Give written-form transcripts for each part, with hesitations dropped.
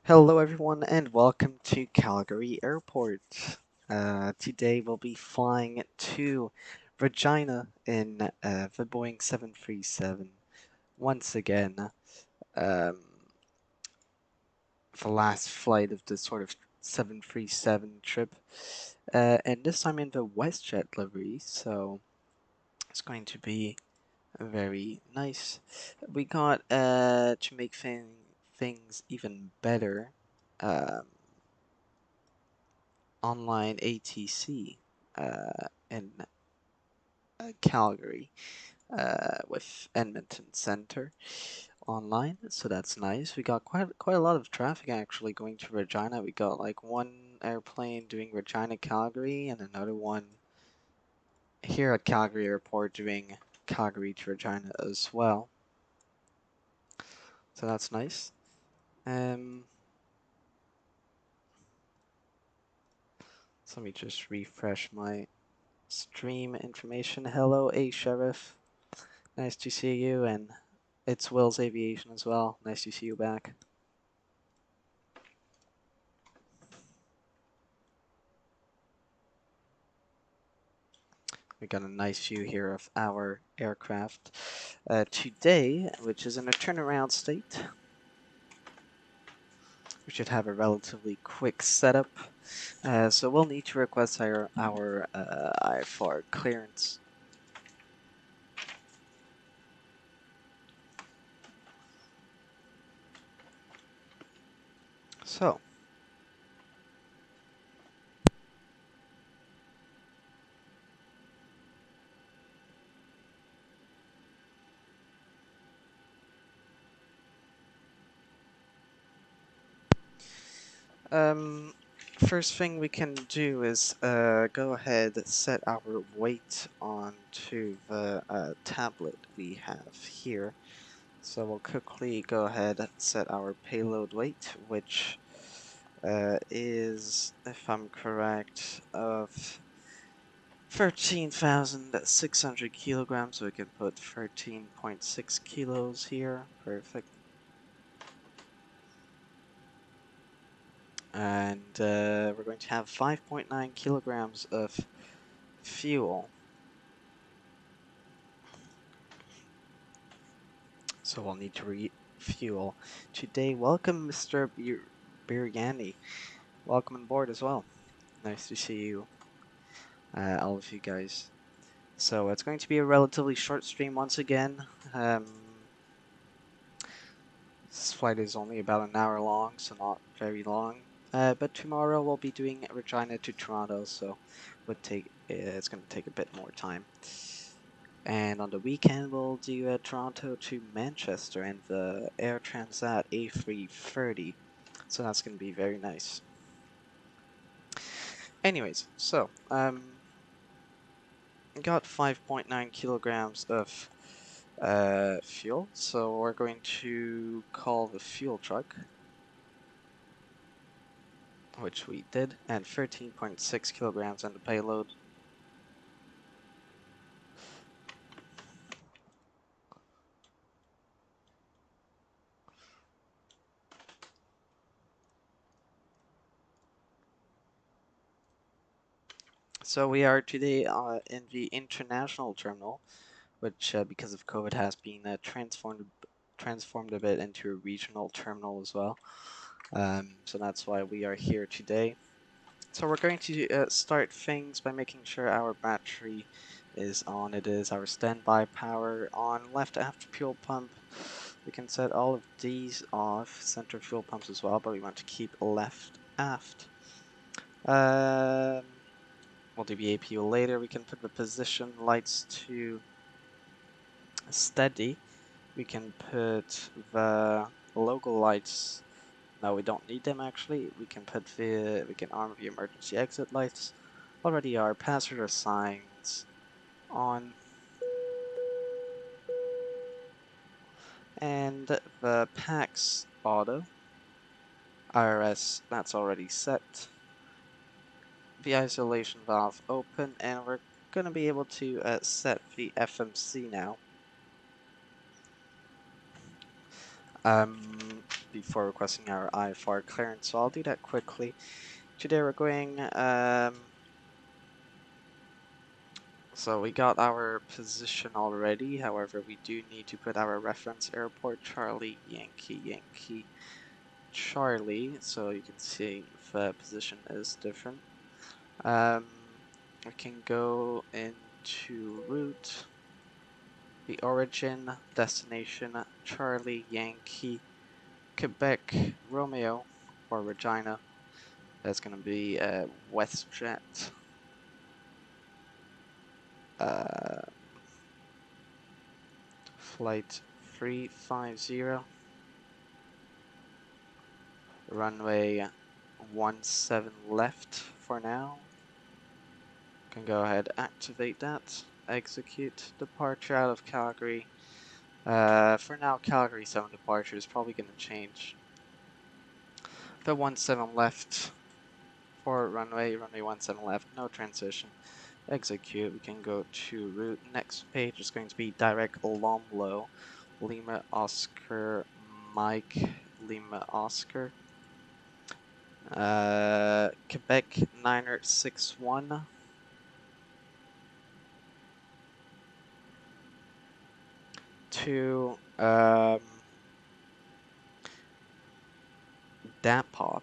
Hello everyone and welcome to Calgary Airport. Today we'll be flying to Regina in the Boeing 737 once again. Um, the last flight of the sort of 737 trip, and this time in the WestJet livery, so it's going to be very nice. We got to make things even better. Um, Online ATC in Calgary with Edmonton Center online, so that's nice. We got quite a lot of traffic actually going to Regina. We got like one airplane doing Regina Calgary and another one here at Calgary Airport doing Calgary to Regina as well. So that's nice. So let me just refresh my stream information. Hello, A Sheriff. Nice to see you, and it's Will's Aviation as well. Nice to see you back. We got a nice view here of our aircraft today, which is in a turnaround state. We should have a relatively quick setup, so we'll need to request our IFR clearance. So. First thing we can do is go ahead and set our weight onto the tablet we have here. So we'll quickly go ahead and set our payload weight, which is, if I'm correct, of 13,600 kilograms. So we can put 13.6 kilos here. Perfect. And we're going to have 5.9 kilograms of fuel. So we'll need to refuel today. Welcome, Mr. Biryani. Welcome on board as well. Nice to see you, all of you guys. So it's going to be a relatively short stream once again. This flight is only about an hour long, so not very long. But tomorrow we'll be doing Regina to Toronto, so it's going to take a bit more time. And on the weekend we'll do Toronto to Manchester and the Air Transat A330. So that's going to be very nice. Anyways, so got 5.9 kilograms of fuel, so we're going to call the fuel truck, which we did, and 13.6 kilograms on the payload. So we are today in the international terminal, which because of COVID has been transformed a bit into a regional terminal as well. So that's why we are here today. So we're going to start things by making sure our battery is on. It is our standby power on. Left aft fuel pump. We can set all of these off. Center fuel pumps as well, but we want to keep left aft. We'll do the APU later. We can put the position lights to steady. We can put the logo lights. No, we don't need them actually. We can arm the emergency exit lights. Already our passenger signs on. And the PAX auto. IRS, that's already set. The isolation valve open, and we're going to be able to set the FMC now. before requesting our IFR clearance, so I'll do that quickly. Today we're going, so we got our position already, however we do need to put our reference airport, Charlie, Yankee, Yankee, Charlie, so you can see if position is different. We can go into route, the origin, destination, Charlie, Yankee, Quebec, Romeo, or Regina. That's going to be WestJet. Flight 350. Runway 17 left for now. Can go ahead, activate that, execute departure out of Calgary. For now, Calgary 7 departure is probably going to change. The 17 left for runway 17 left, no transition. Execute, we can go to route. Next page is going to be direct Lomlo, Lima Oscar Mike, Lima Oscar. Quebec 961. To Dapop.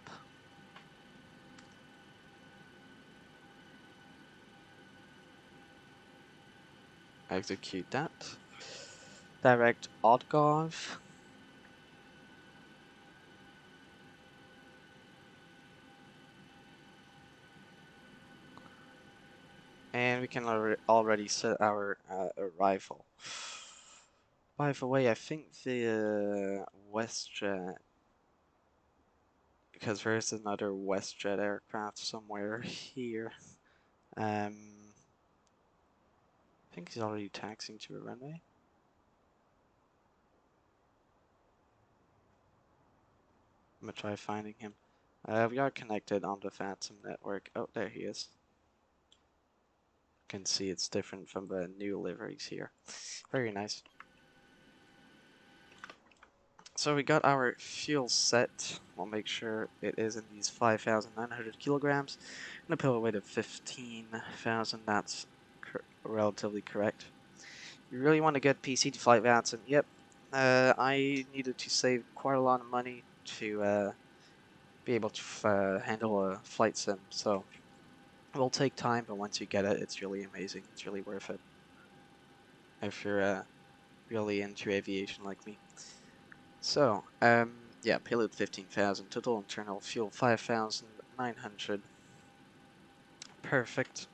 Execute that. Direct Oddgov. And we can already set our arrival. By the way, I think the WestJet, because there is another WestJet aircraft somewhere here. I think he's already taxiing to a runway. I'm gonna try finding him. We are connected on the VATSIM network. Oh, there he is. You can see it's different from the new liveries here. Very nice. So we got our fuel set. We'll make sure it is in these 5,900 kilograms and a payload weight of 15,000. That's relatively correct. You really want to get PC to flight VATSIM? Yep. I needed to save quite a lot of money to be able to handle a flight sim, so it will take time, but once you get it, it's really amazing. It's really worth it if you're really into aviation like me. So, yeah, payload 15,000, total internal fuel 5,900. Perfect.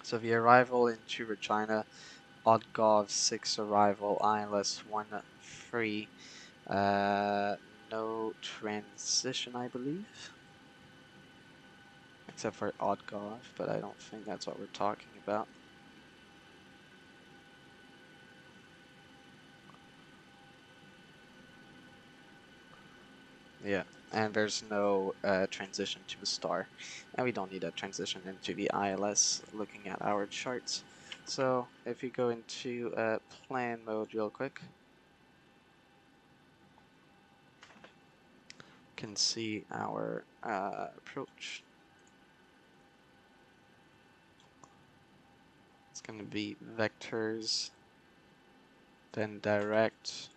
So the arrival into Regina, Oddgov 6 arrival, ILS 1 free, no transition, I believe. Except for Oddgov, but I don't think that's what we're talking about. Yeah, and there's no transition to a star, and we don't need a transition into the ILS looking at our charts. So if you go into plan mode real quick, you can see our approach. It's going to be vectors, then direct,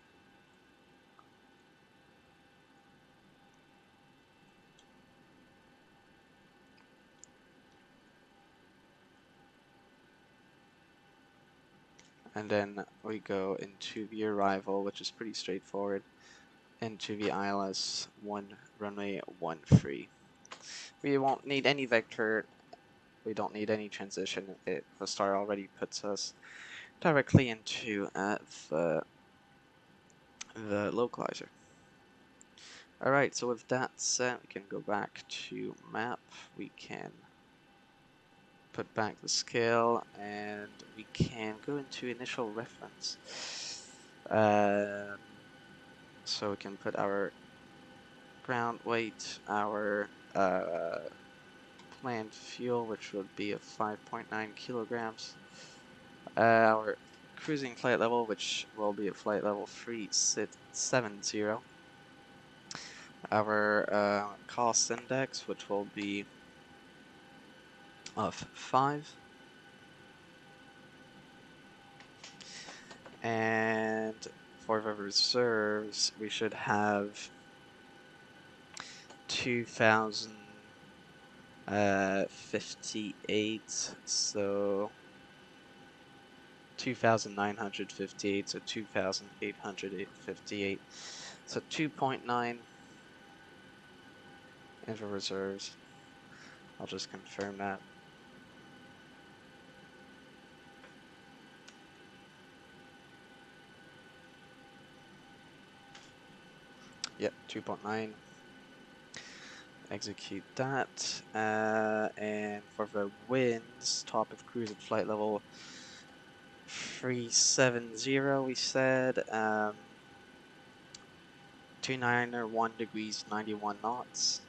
and then we go into the arrival, which is pretty straightforward, into the ILS 1 runway 1 free. We won't need any vector, we don't need any transition. The star already puts us directly into the localizer. Alright, so with that set, we can go back to map, we can put back the scale, and we can go into initial reference. So we can put our ground weight, our planned fuel, which would be of 5.9 kilograms, our cruising flight level, which will be at flight level 370. Our cost index, which will be of 5. And for the reserves, we should have 2,058, so 2,958, so 2,858, so 2.9 in the reserves. I'll just confirm that. Yep, 2.9. Execute that. And for the winds, top of cruise at flight level 370, we said. 29 or 1 degrees, 91 knots.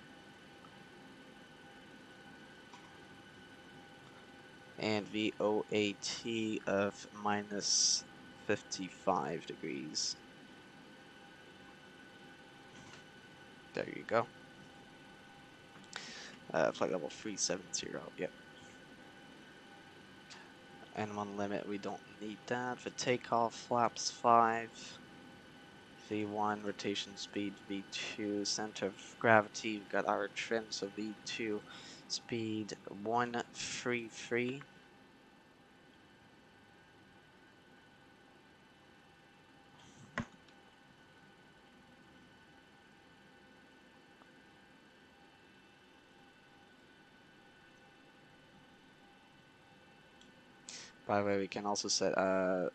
And the OAT of minus 55 degrees. There you go. Flight level 370, yep. N1 limit, we don't need that. The takeoff, flaps 5. V1, rotation speed, V2, center of gravity, we've got our trim, so V2, speed 133. By the way, we can also set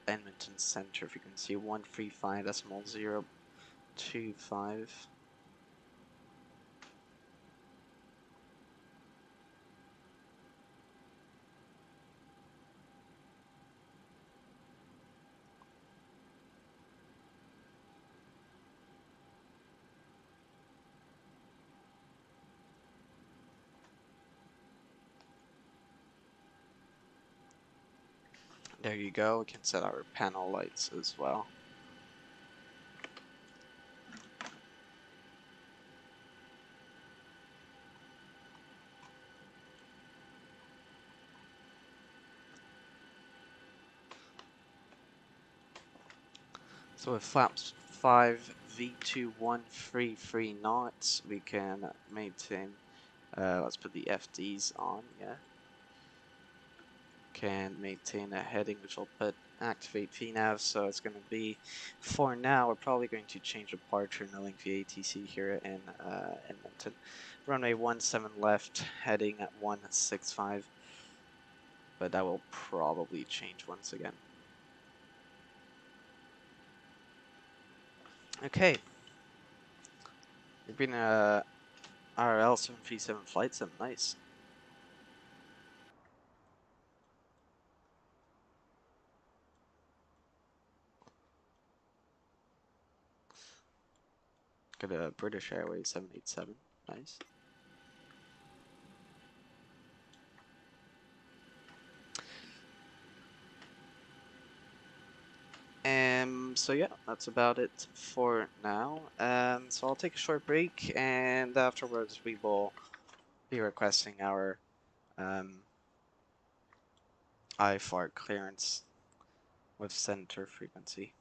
Edmonton center frequency 135.025. There you go, we can set our panel lights as well. So with flaps 5, V2 133 knots, we can maintain, let's put the FDs on, yeah. Can maintain a heading, which will put activate VNAV, so it's going to be, for now, we're probably going to change departure knowing the ATC here in Edmonton. Runway 17 left, heading at 165, but that will probably change once again. Okay. You've been our L737 flight sim, nice. Got a British Airways 787, nice. So yeah, that's about it for now. So I'll take a short break, and afterwards we will be requesting our IFAR clearance with center frequency.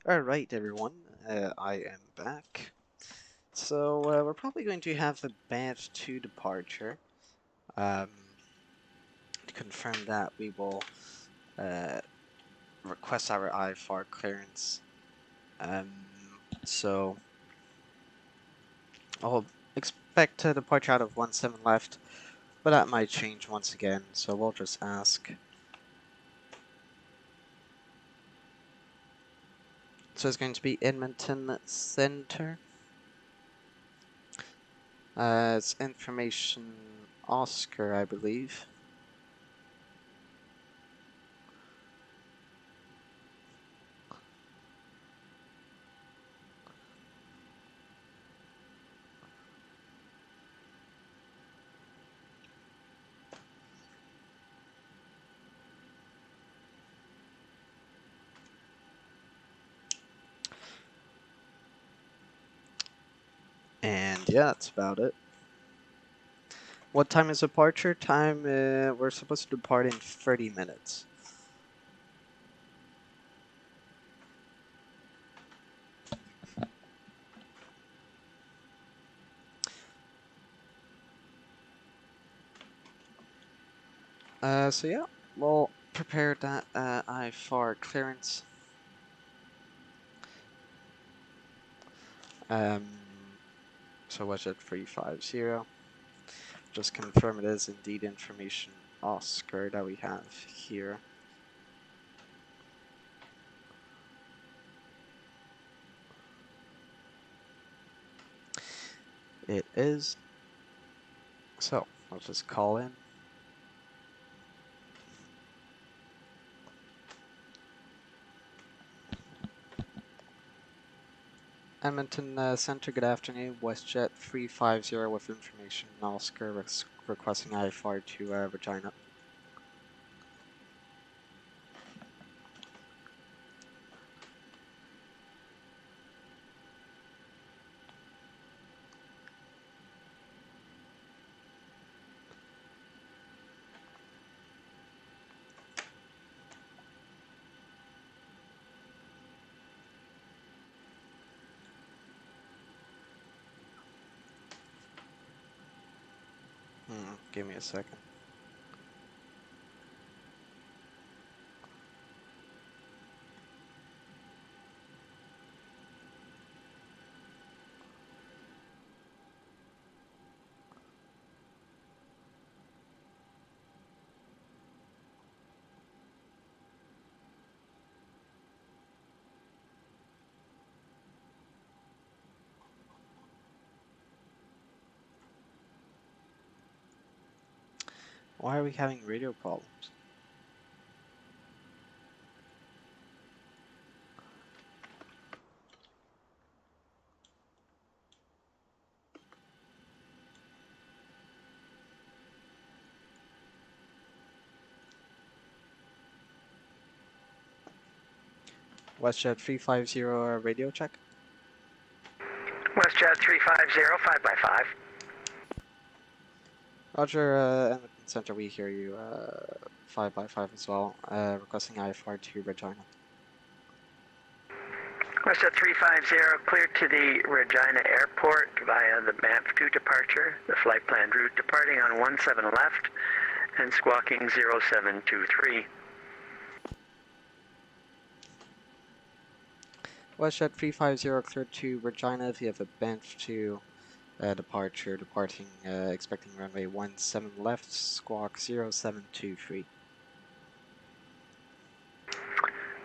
Alright, everyone, I am back. So, we're probably going to have a band 2 departure. To confirm that, we will request our IFR clearance. So, I'll expect a departure out of 17 left, but that might change once again, so we'll just ask. So it's going to be Edmonton Center. It's information Oscar, I believe. And yeah, that's about it. What time is departure? Time, we're supposed to depart in 30 minutes. So yeah, we'll prepare that IFR clearance. So WestJet 350. Just confirm it is indeed information Oscar that we have here. It is. So, I'll just call in. Edmonton Center, good afternoon. WestJet 350 with information Oscar requesting IFR to Regina. Give me a second. Why are we having radio problems? WestJet 350 radio check. WestJet 350, 5x5. Roger, Edmonton Center, we hear you. 5x5 as well. Requesting IFR to Regina. WestJet 350, cleared to the Regina Airport via the Banff 2 departure. The flight planned route departing on 17 left and squawking 0723. WestJet 350 cleared to Regina via the Banff 2 departure, departing, expecting runway 17 left, squawk 0723.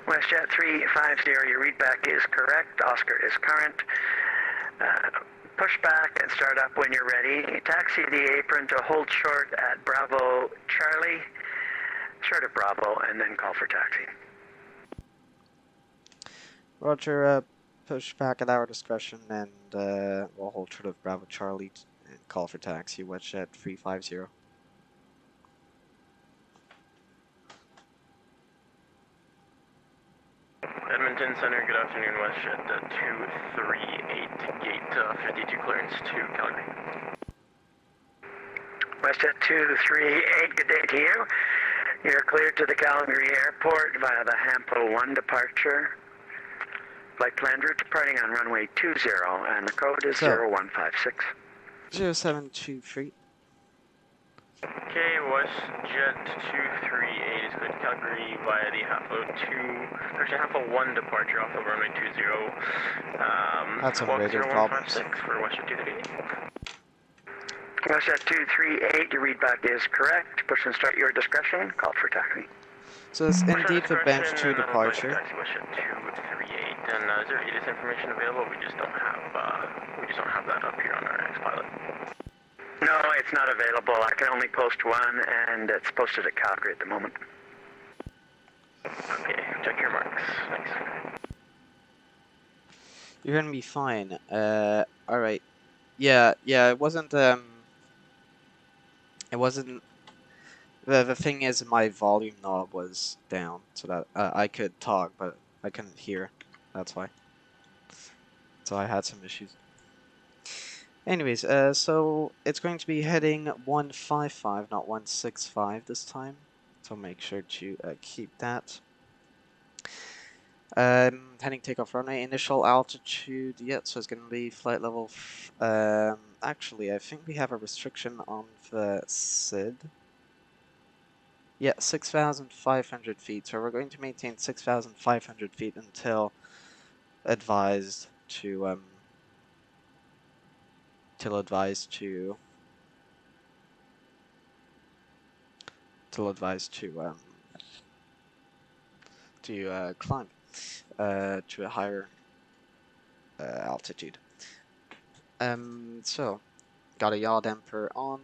WestJet 350, your readback is correct. Oscar is current. Push back and start up when you're ready. Taxi the apron to hold short at Bravo Charlie, short of Bravo, and then call for taxi. Roger, push back at our discretion, and we'll hold short of Bravo Charlie and call for taxi, WestJet 350. Edmonton Center, good afternoon, WestJet 238, gate 52 clearance to Calgary. WestJet 238, good day to you. You're cleared to the Calgary Airport via the Hampo 1 departure. Flight plan route departing on runway 20, and the code is So, 0156. 0723. Okay, WestJet 238 is going to Calgary via the half of 1 departure off of runway 20. Had some Squawk radio 0156 problems. for WestJet 238. WestJet 238, your readback is correct. Push and start your discretion. Call for taxi. So it's Push on indeed the bench discretion 2 and advise departure. taxi WestJet 238. And is there ATIS information available? We just don't have that up here on our X-Pilot. No, it's not available. I can only post one, and it's posted at Calgary at the moment. Okay, check your marks. Thanks. You're gonna be fine. Alright. Yeah, it wasn't, the thing is my volume knob was down, so that, I could talk, but I couldn't hear. That's why. So I had some issues. Anyways, so it's going to be heading 155, not 165 this time. So make sure to keep that. Heading takeoff runway, initial altitude, yeah, so it's going to be flight level, actually, I think we have a restriction on the SID. Yeah, 6,500 feet, so we're going to maintain 6,500 feet until advised to, climb to a higher altitude. So got a yaw damper on,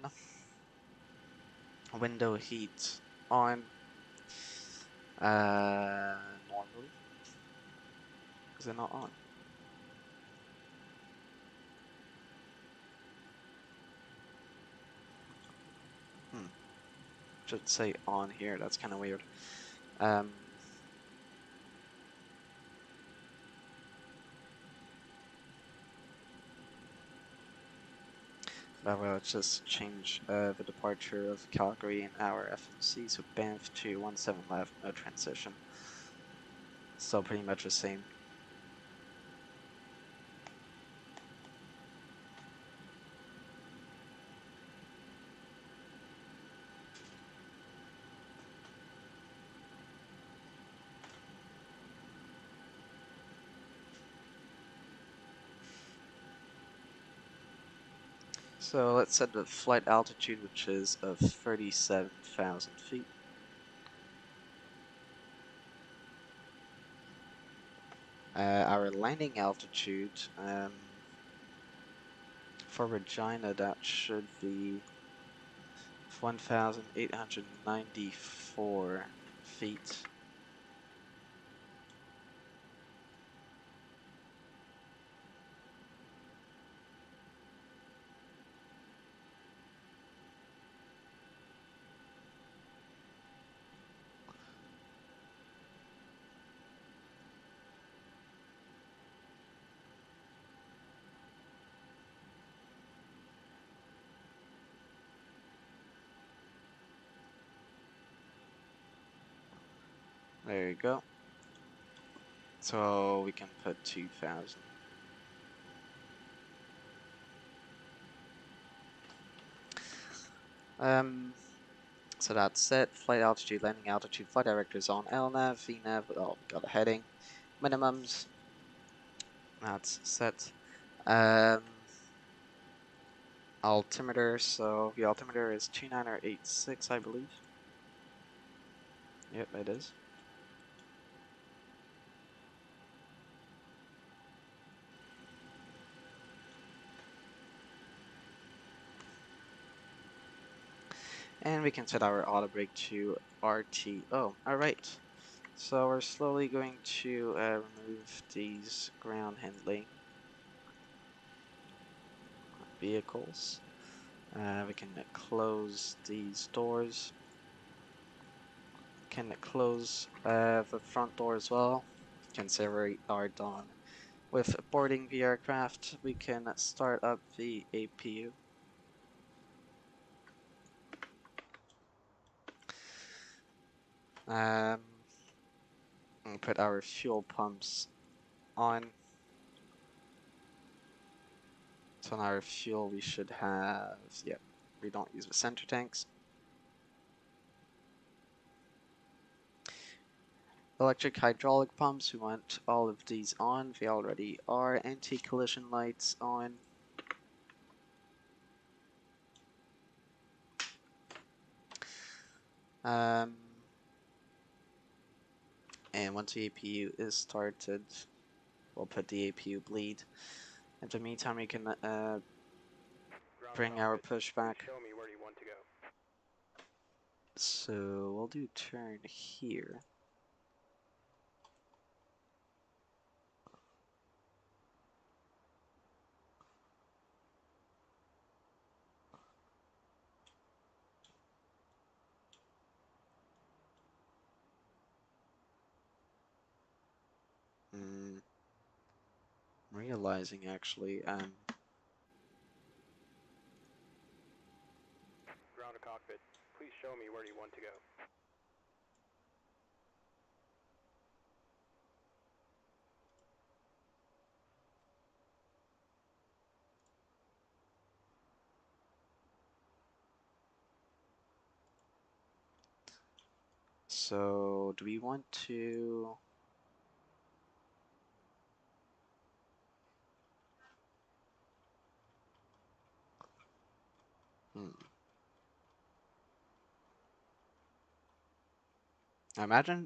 window heat on. Normally, is it not on? Should say on here. That's kind of weird. But well, let's just change the departure of Calgary in our FMC, so Banff to 17 left, no transition. Still pretty much the same. So let's set the flight altitude, which is of 37,000 feet. Our landing altitude for Regina, that should be 1,894 feet. There you go. So we can put 2,000. So that's set. Flight altitude, landing altitude, flight directors on LNAV, VNAV. Oh, we got a heading. Minimums. That's set. Altimeter. So the altimeter is 2986, I believe. Yep, it is. And we can set our auto brake to RT. Oh, alright. So we're slowly going to remove these ground handling vehicles. We can close these doors. Can close the front door as well. Can separate our dawn. With boarding the aircraft, we can start up the APU. And put our fuel pumps on. So on our fuel we should have, yep, we don't use the center tanks. Electric hydraulic pumps, we want all of these on. They already are. Anti-collision lights on. And once the APU is started, we'll put the APU bleed. In the meantime, we can bring our pushback. Show me where you want to go. So we'll do turn here. Realizing actually, Ground to cockpit. Please show me where you want to go. so do we want to?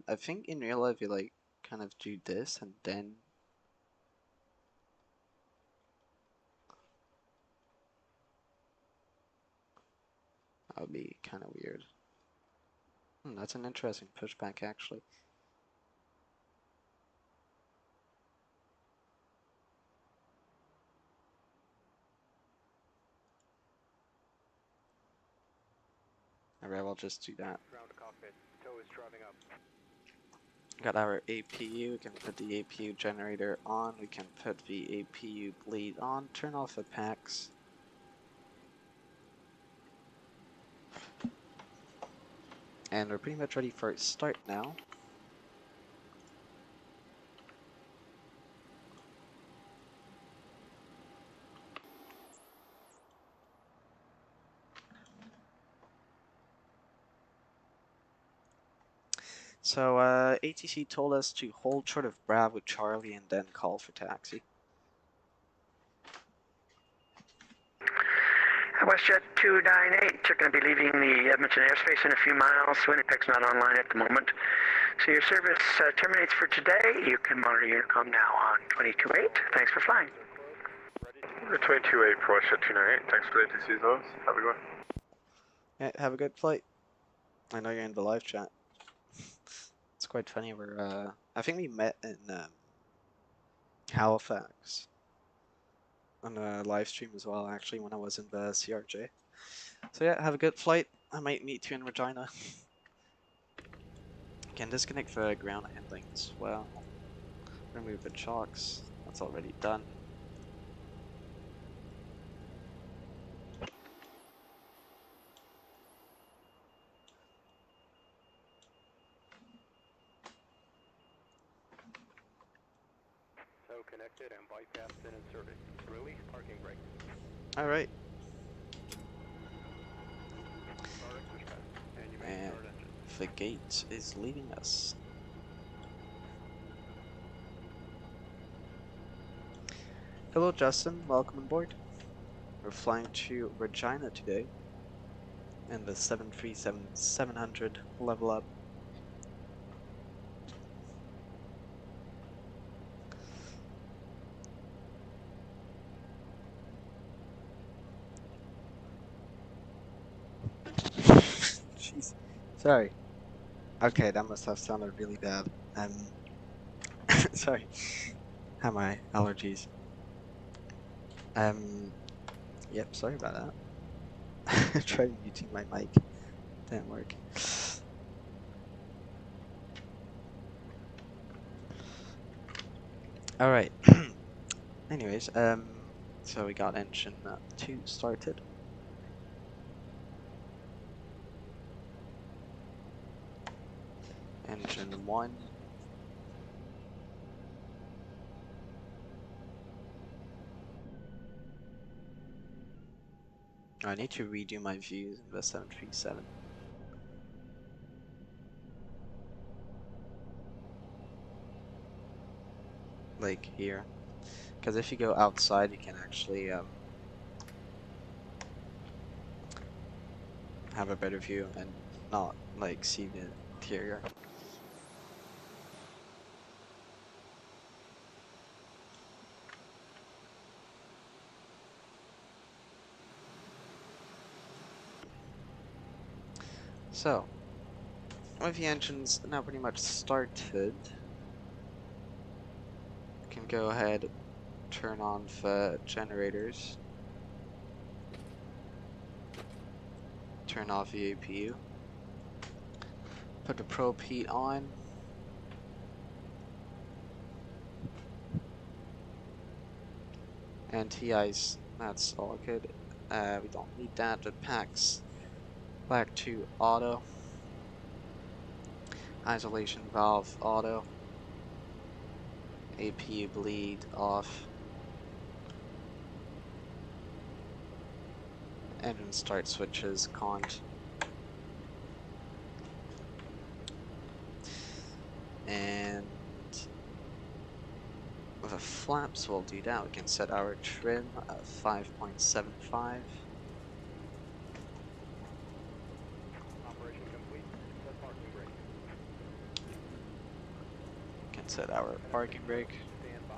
I think in real life you like kind of do this and then that would be kind of weird. That's an interesting pushback actually. Alright, we'll just do that. Ground to cockpit. Tow is driving up. Got our APU, we can put the APU generator on, we can put the APU bleed on, turn off the packs. And we're pretty much ready for a start now. So ATC told us to hold short of Bravo Charlie and then call for taxi. WestJet 298, you're going to be leaving the Edmonton airspace in a few miles. Winnipeg's not online at the moment. So your service terminates for today. You can monitor your intercom now on 22.8. Thanks for flying. 22.8 for WestJet 298. Thanks for the ATC zones. Have a good one. Yeah, have a good flight. I know you're in the live chat. It's quite funny. I think we met in Halifax on a live stream as well, actually, when I was in the CRJ. So yeah, have a good flight. I might meet you in Regina. Can disconnect the ground handling as well. Remove the chocks. That's already done. Tow connected and bypass been inserted. Release parking brake. Alright. Start exercise. And you may And start engine. the gate is leaving us. Hello Justin, welcome on board. We're flying to Regina today in the 737-700 level up. Jeez, sorry. Okay, that must have sounded really bad. Sorry. Have my allergies. Yep, sorry about that. Tried muting my mic. Didn't work. Alright. Anyways, so we got engine 2 started. Engine 1. I need to redo my views in the 737. Like here. Because if you go outside, you can actually have a better view and not like see the interior. So, with the engines now pretty much started, you can go ahead, turn on the generators, turn off the APU, put the probe heat on, anti-ice, that's all good. We don't need that. The packs back to auto, isolation valve auto, APU bleed off, engine start switches cont, and with the flaps we'll do that. We can set our trim at 5.75. Operation complete. Set parking brake. Can set our parking brake. Stand by.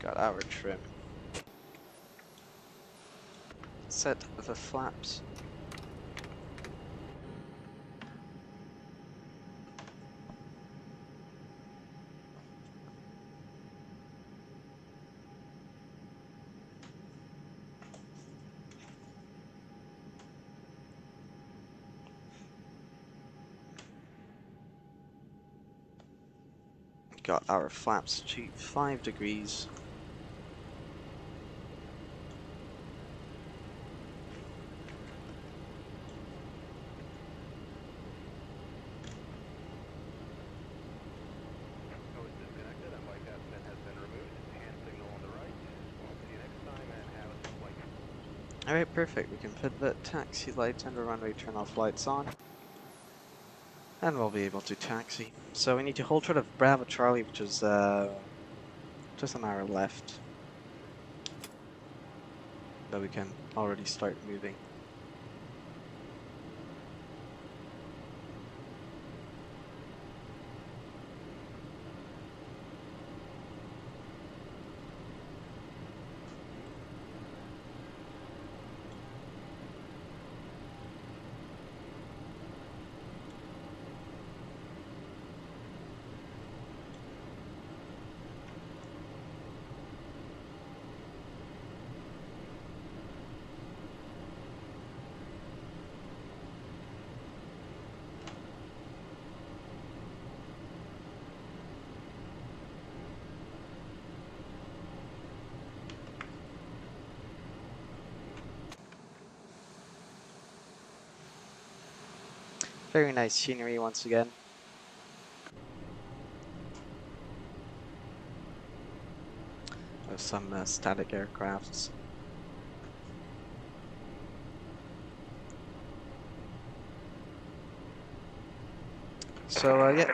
Got our trim. Set the flaps. Got our flaps to 5 degrees. Nose disconnected and bypass pin has been removed. Hand signal on the right. We'll see you next time and have a safe flight. Alright, perfect. We can put the taxi lights and the runway turn off lights on. And we'll be able to taxi. So we need to hold short of Bravo Charlie, which is just on our left. But we can already start moving. Very nice scenery once again. With some static aircrafts. So yeah,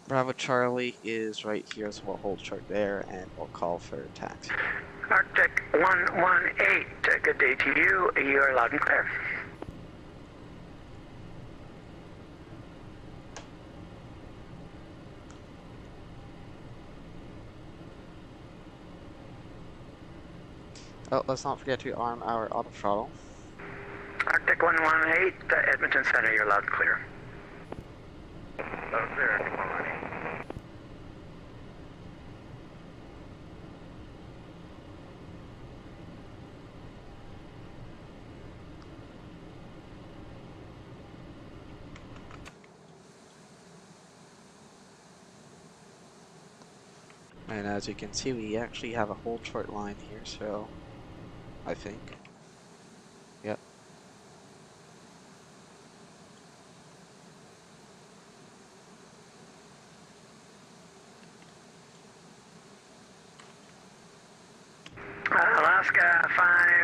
Bravo Charlie is right here, so we'll hold short there and we'll call for taxi. Arctic 118, good day to you. You're loud and clear. Oh, let's not forget to arm our auto throttle. Arctic 118, Edmonton Center, you're loud and clear. Loud and clear, Arctic 118. And as you can see, we actually have a hold short line here, so I think. Yep.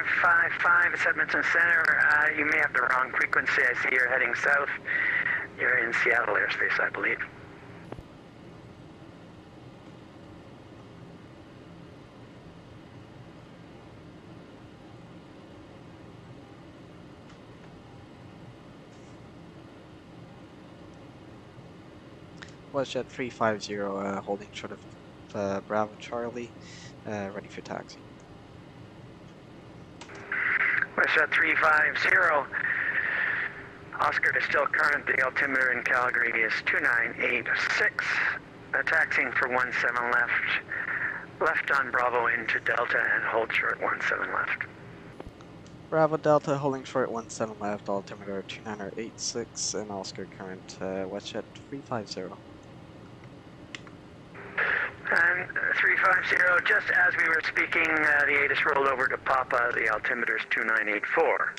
755, it's Edmonton Center. You may have the wrong frequency. I see you're heading south. You're in Seattle airspace, I believe. WestJet 350, holding short of Bravo Charlie, ready for taxi. WestJet 350. Oscar is still current. The altimeter in Calgary is 2986. Taxiing for 17 left. Left on Bravo into Delta and hold short 17 left. Bravo Delta holding short 17 left, altimeter 2986, and Oscar current, WestJet 350. And 350, just as we were speaking, the ATIS rolled over to Papa. The altimeter is 2984.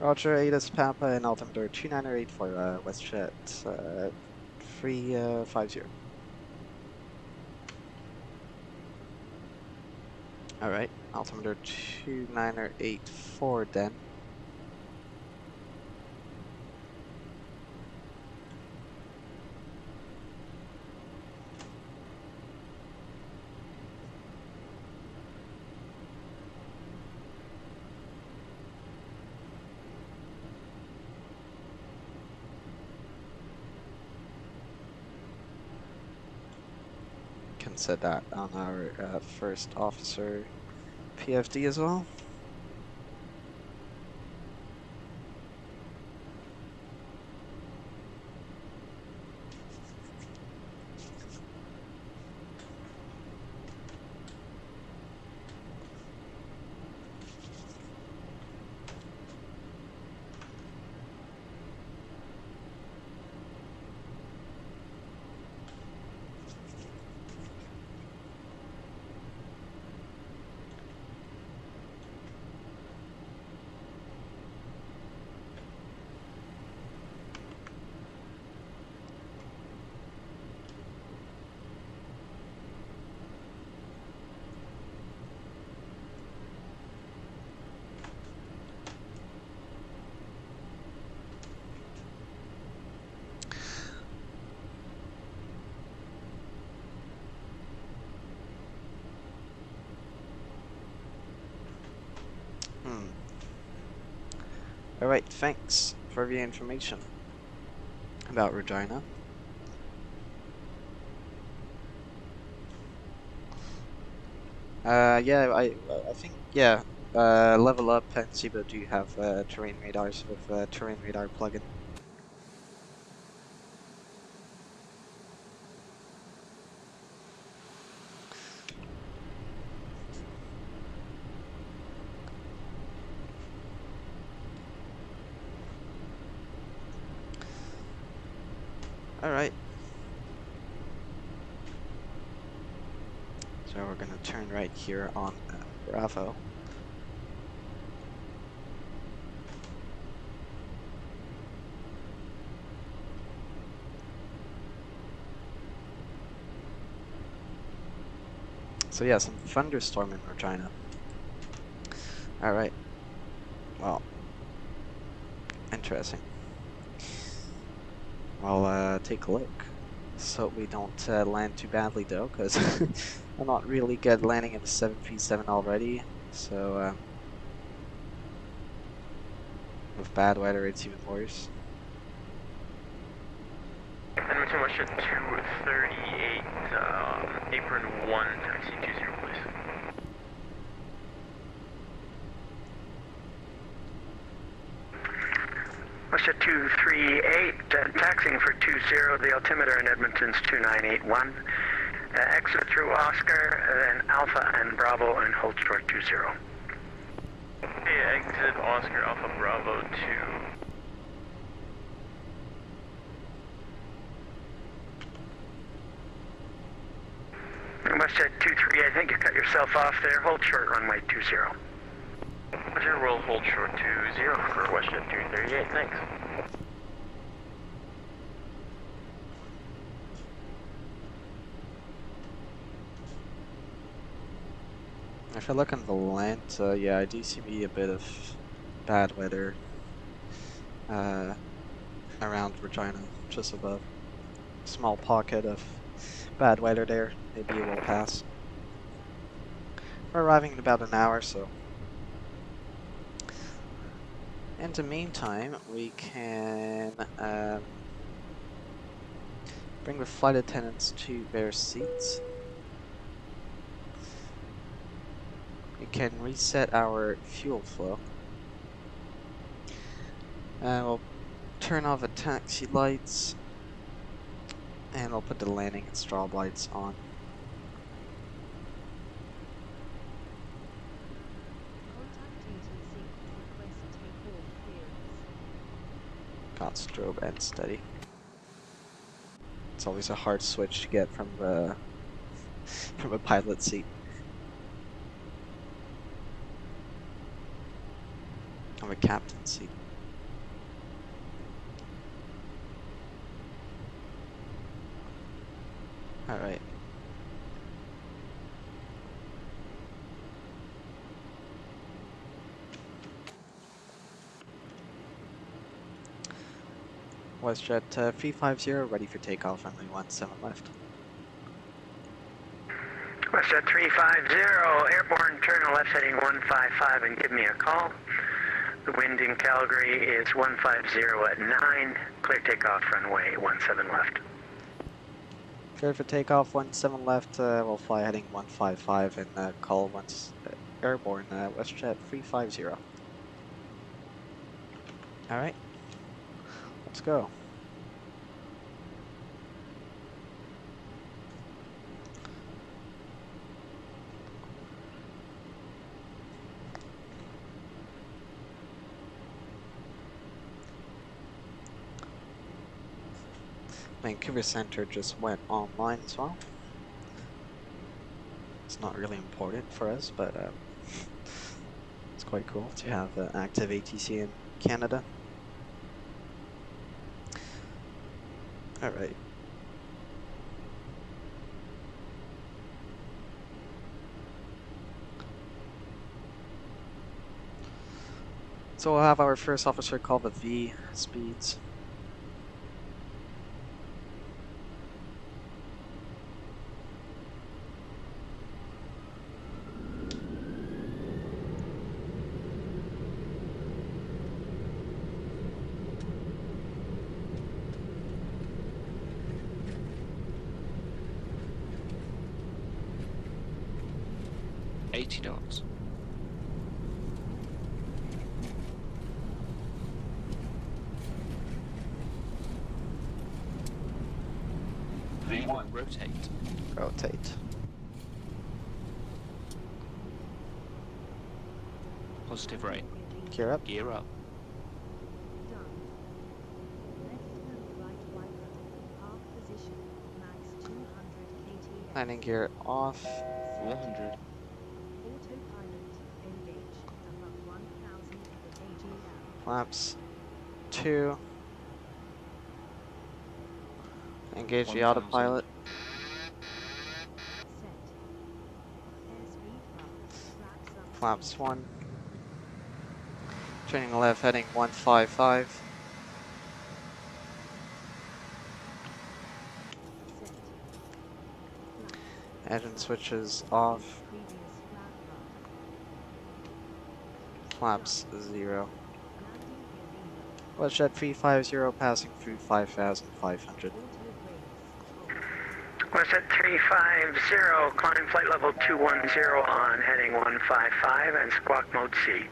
Roger, ATIS Papa and altimeter 2984, WestJet 350. Alright, altimeter 2984 then. Can set that on our first officer PFD as well. Alright, thanks for the information about Regina. Yeah, I think, yeah, LevelUp and Siba do have terrain radars with terrain radar plugin. Alright. So we're gonna turn right here on Bravo. So yeah, some thunderstorm in Regina. Alright. Well, interesting. I'll take a look. So we don't land too badly though, because I'm not really good landing in the 737 already. So with bad weather, it's even worse. Edmonton WestJet 238, apron 1, taxi 20, please. WestJet 238, taxiing for 20, the altimeter in Edmonton's 2981. Exit through Oscar, then Alpha and Bravo, and hold short 20. Okay, exit Oscar Alpha Bravo 2. WestJet 23, I think you cut yourself off there. Hold short runway 20. Roger, roll hold short 20 for WestJet 238, thanks. If I look on the land, yeah, I do see a bit of bad weather around Regina, just above. Small pocket of bad weather there. Maybe it will pass. We're arriving in about an hour, so. In the meantime, we can bring the flight attendants to their seats. We can reset our fuel flow. And we'll turn off the taxi lights. And we'll put the landing and strobe lights on. Got strobe and steady. It's always a hard switch to get from a pilot seat. From a captain seat. All right. WestJet 350 ready for takeoff, runway 17 left. WestJet 350, airborne, turn left heading 155 and give me a call. The wind in Calgary is 150 at 9, clear takeoff runway 17 left. Clear for takeoff 17 left, we'll fly heading 155 and call once airborne WestJet 350. Alright, let's go. Vancouver Center just went online as well. It's not really important for us, but it's quite cool to have active ATC in Canada. Alright. So we'll have our first officer call the V speeds. $80. V1 rotate. Rotate. Positive rate. Gear up. Gear up. Landing gear off. 400. Flaps 2. Engage the 1000. autopilot. Flaps 1. Turning left, heading 155. Engine switches off. Flaps 0. WestJet 350 passing through 5,500. WestJet 350, climb flight level 210 on heading 155 and squawk mode C.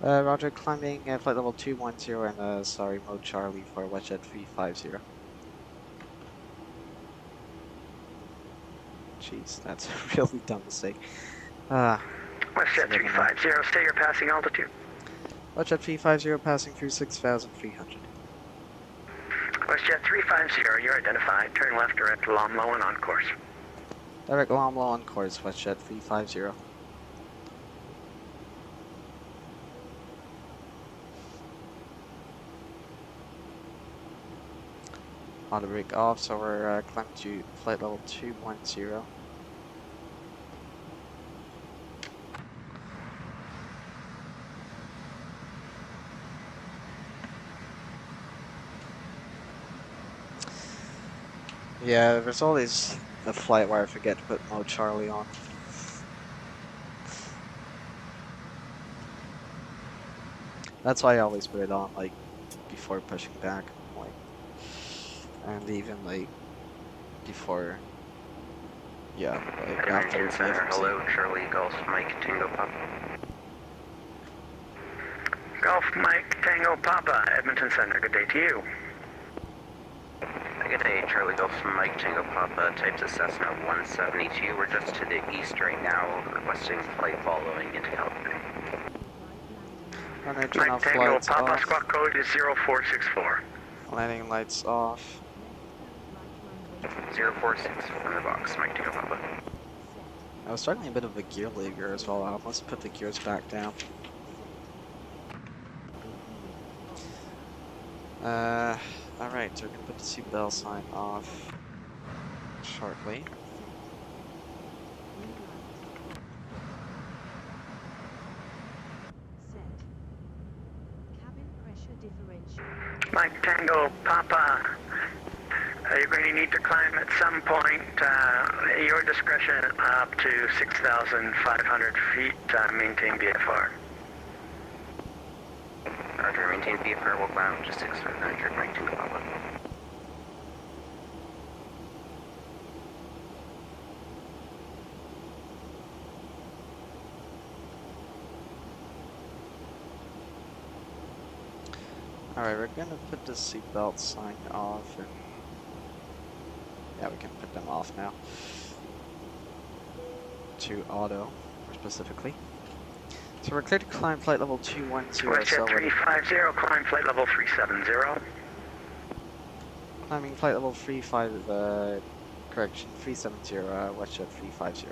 Roger, climbing flight level 210 and sorry, mode Charlie for WestJet 350. Jeez, that's a really dumb mistake. WestJet 350, stay your passing altitude. WestJet 350 passing through 6,300. WestJet 350, you're identified. Turn left direct Lomlo and on course. Direct Lomlo on course, WestJet 350. auto brake off, so we're climbing to flight level 210. Yeah, there's always a flight where I forget to put mode Charlie on. That's why I always put it on, like, before pushing back, like, and even, like, before, yeah, like, after Edmonton Center, VFMC. hello, Charlie Golf Mike Tango Papa. Golf Mike Tango Papa, Edmonton Center, good day to you. Good day, Charlie Golf Mike Tango Papa, types of Cessna 172. We're just to the east right now, requesting flight following into Calgary. Running turn Mike off Tango lights Papa, off. squawk code is 0464. Landing lights off. 0464 in the box, Mike Tango Papa. I was starting a bit of a gear leaguer as well. I almost put the gears back down. Alright, so we're gonna put the seatbelt sign off shortly. Mike Tango Papa, you're going to need to climb at some point, your discretion, up to 6,500 feet, maintain VFR. Roger, maintain VFR, we'll climb up to 6,500, Mike Tango Papa. Alright, we're gonna put the seatbelt sign off, and yeah, we can put them off now. To auto, more specifically. So we're clear to climb flight level 210. WestJet 350, climb flight level 370. Climbing flight level 370, WestJet 350.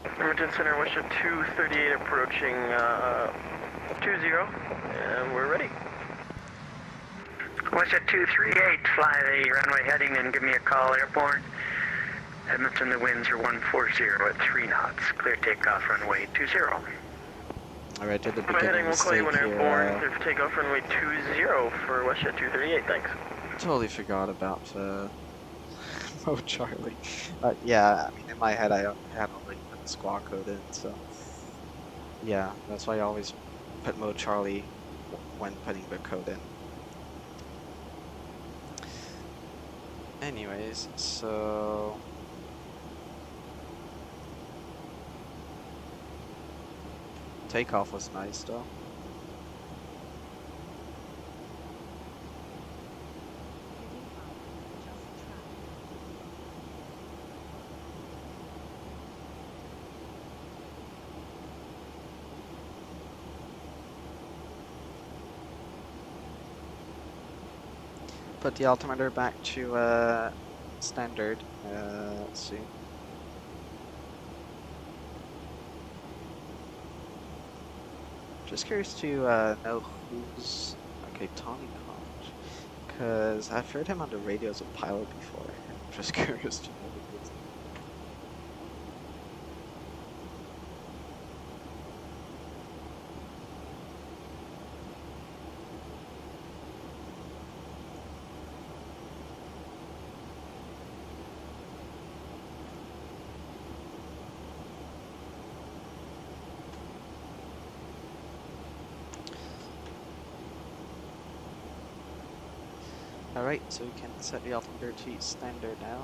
Edmonton Center, WestJet 238 approaching 20, and we're ready. WestJet 238, fly the runway heading and give me a call airborne. Edmonton, the winds are 140 at 3 knots. Clear takeoff runway 20. Alright, at the My beginning heading will call you mistake when here, airborne. Clear for takeoff runway 20 for WestJet 238, thanks. totally forgot about mode Charlie. Yeah, I mean, in my head I had already put the squawk code in, so yeah, that's why I always put mode Charlie when putting the code in. Anyways, so takeoff was nice though. Put the altimeter back to standard. Let's see. Just curious to know who's okay, Tommy Conch, because I've heard him on the radio as a pilot before. I'm just curious to know who it is. Alright, so we can set the altimeter to standard now.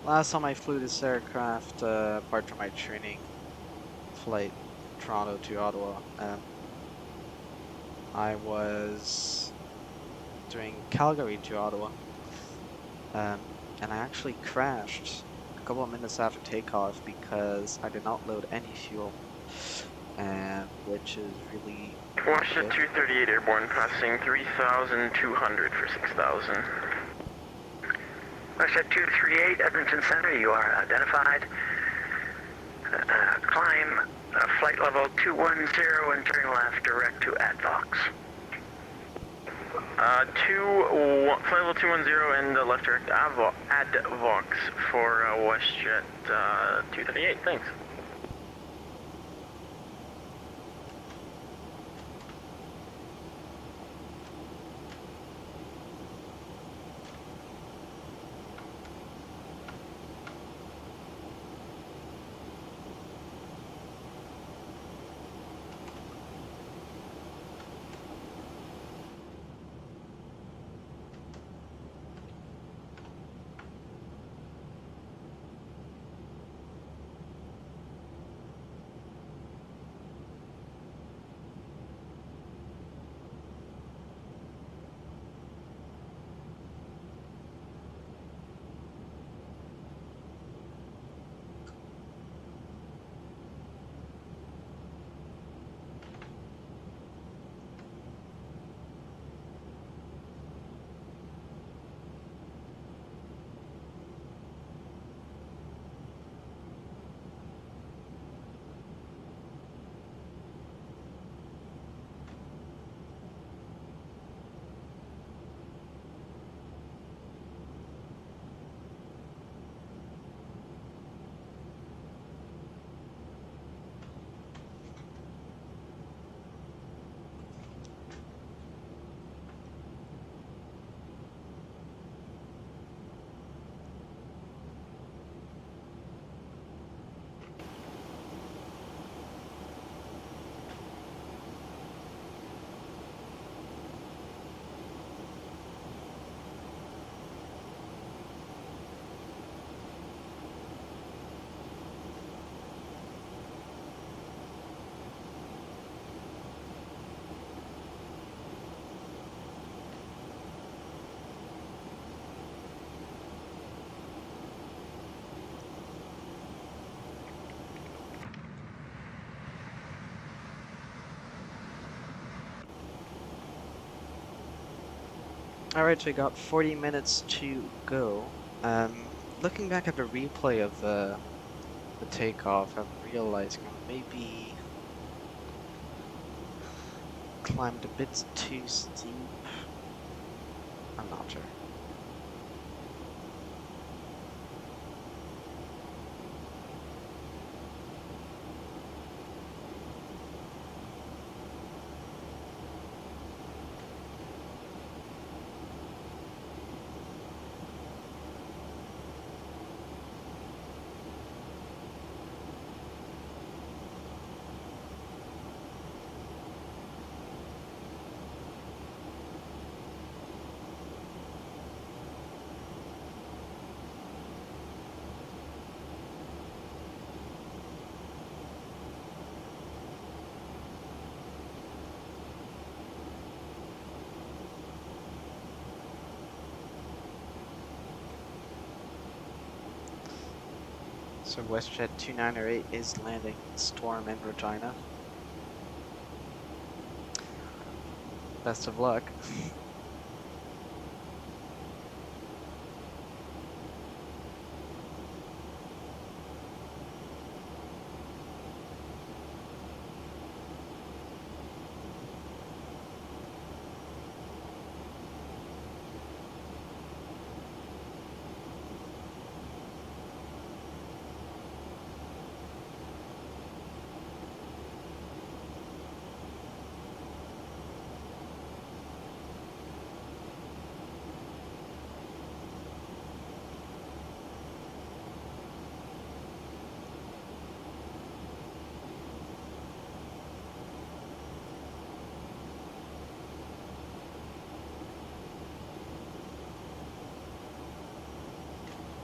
Last time I flew this aircraft, apart from my training flight, Toronto to Ottawa, I was doing Calgary to Ottawa, and I actually crashed a couple of minutes after takeoff because I did not load any fuel, and which is really WestJet 238 airborne, passing 3,200 for 6,000. WestJet 238, Edmonton Center, you are identified. Climb flight level 210 and turn left direct to Advox. Flight level 210 and left direct Advox for WestJet 238, thanks. Alright, so we got 40 minutes to go. Looking back at the replay of the takeoff, I'm realizing I maybe climbed a bit too steep. I'm not sure. So WestJet 2908 is landing Storm in Regina. Best of luck.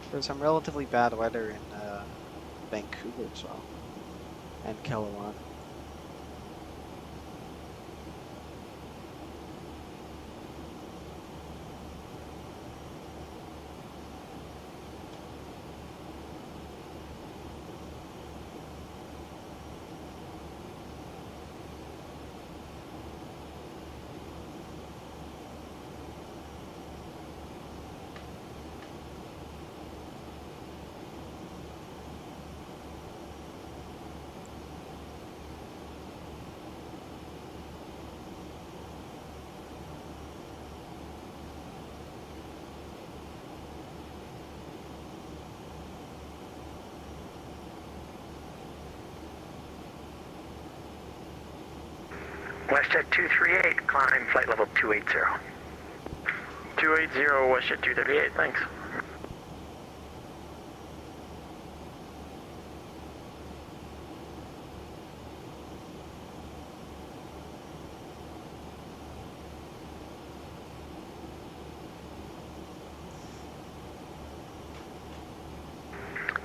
There's some relatively bad weather in Vancouver as well, and Kelowna. WestJet 238, climb flight level 280. 280, WestJet 238, thanks.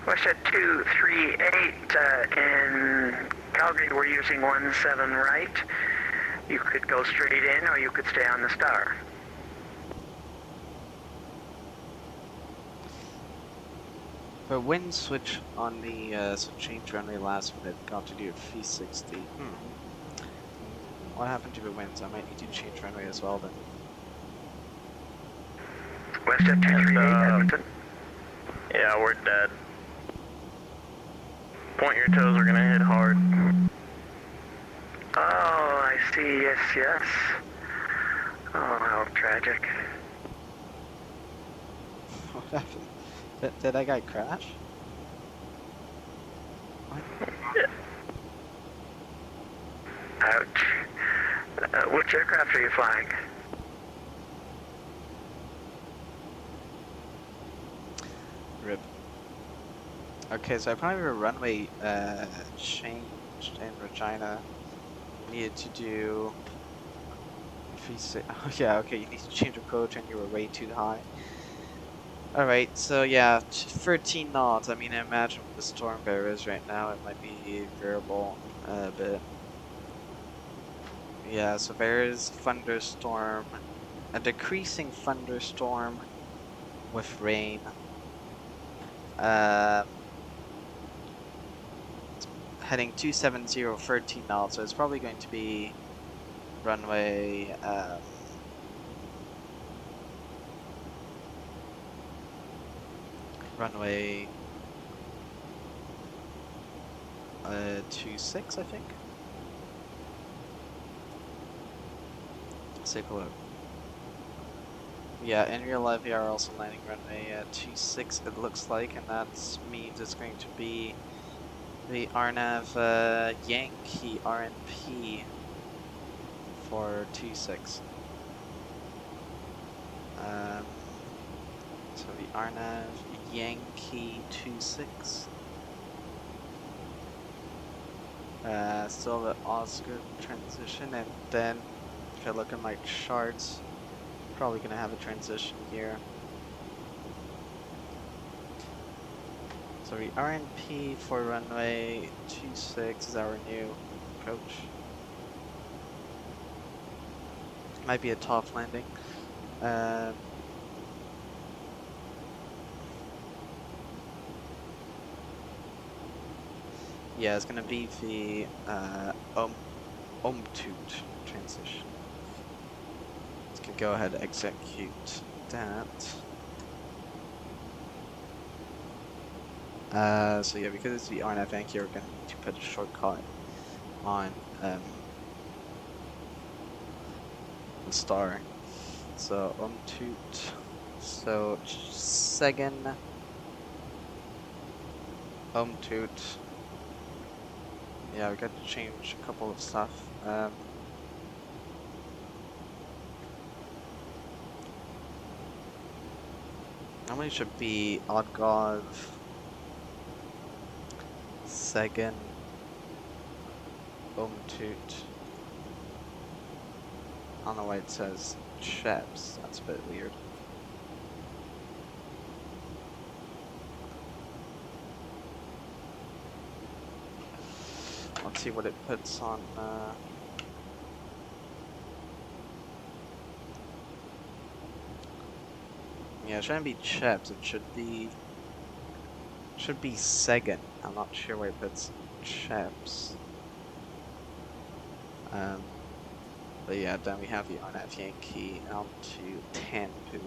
WestJet 238 in Calgary, we're using 17 right. You could go straight in or you could stay on the star. For wind switch on the change runway last minute, got to do a 360. What happened to the winds? I might need to change runway as well then. WestJet 238, Edmonton. Yeah, we're dead. Point your toes, we're gonna hit hard. Oh, I see, yes, yes. Oh, how tragic. What happened? Did that guy crash? What? Ouch. Which aircraft are you flying? Rip. Okay, so I probably have a runway changed in Regina. Needed to do 36. Oh yeah, okay, you need to change approach and you were way too high. Alright, so yeah, 13 knots. I mean, I imagine what the storm bear is right now, it might be variable a bit. Yeah, so there is thunderstorm, a decreasing thunderstorm with rain. Heading 270, 13 knots, so it's probably going to be runway runway 26, I think. Let's take a look. Yeah, in real life we are also landing runway 26, it looks like, and that means it's going to be the RNAV Yankee RNP for 26. So the RNAV Yankee 26. Still the Oscar transition, and then if I look at my charts, probably gonna have a transition here. So the RNP for runway 26 is our new approach. Might be a top landing. Yeah, it's gonna be the Omtoot transition. Let's go ahead and execute that. So yeah, because it's the RNF Yankee, we're gonna need to put a shortcut on the star. So Omtoot. So second Omtoot. Yeah, we got to change a couple of stuff. Normally it should be Oddgov second Omtoot. I don't know why it says Cheps, that's a bit weird. Let's see what it puts on. Yeah, it shouldn't be Cheps. It should be Sagan. I'm not sure why it puts Cheps. But yeah, then we have the RNF Yankee out to Tampu.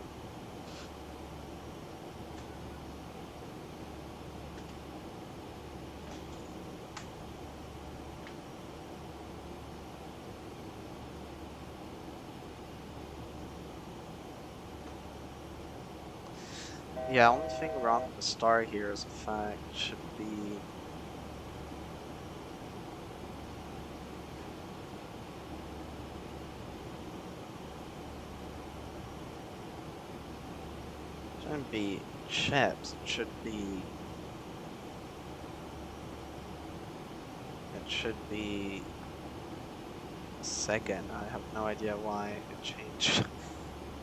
Yeah, only thing wrong with the star here is the fact it should be shouldn't be chips. It should be. It should be second. I have no idea why it changed.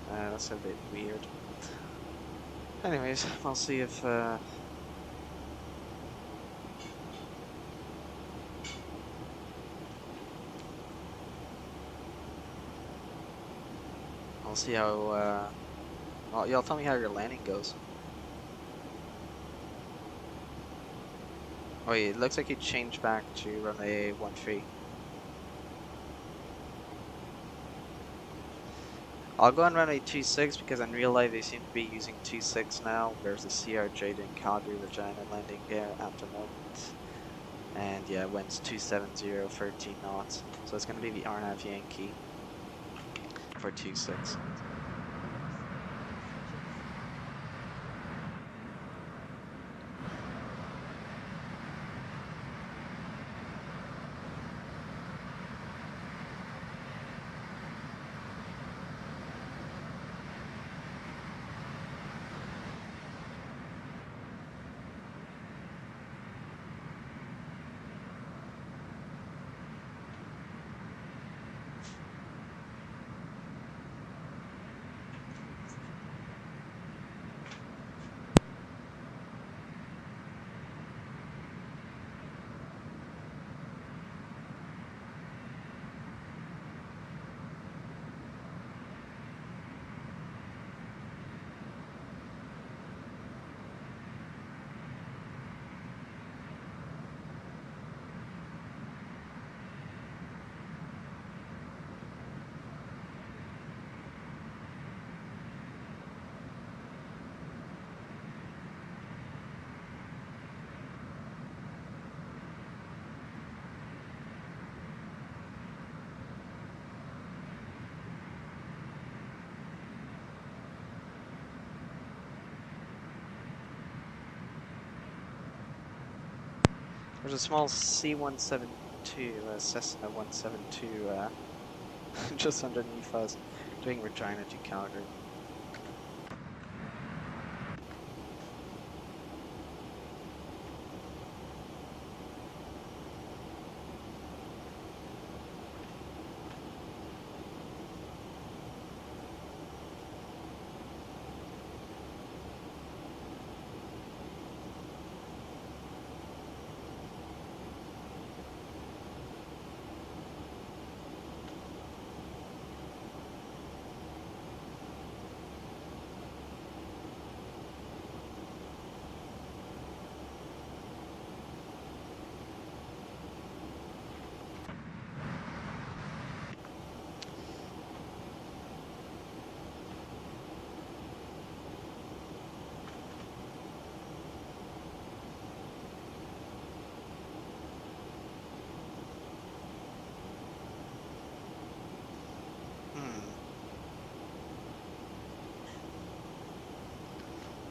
That's a bit weird. Anyways, I'll see if I'll see how well, y'all tell me how your landing goes. Oh yeah, it looks like you changed back to runway 13. I'll go on runway 26 because in real life they seem to be using 26 now. There's a CRJ in Calgary, Regina landing there at the moment. And yeah, wind's 270, 13 knots. So it's going to be the RNAV Yankee for 26. There's a small C-172, Cessna 172, just underneath us, doing Regina to Calgary.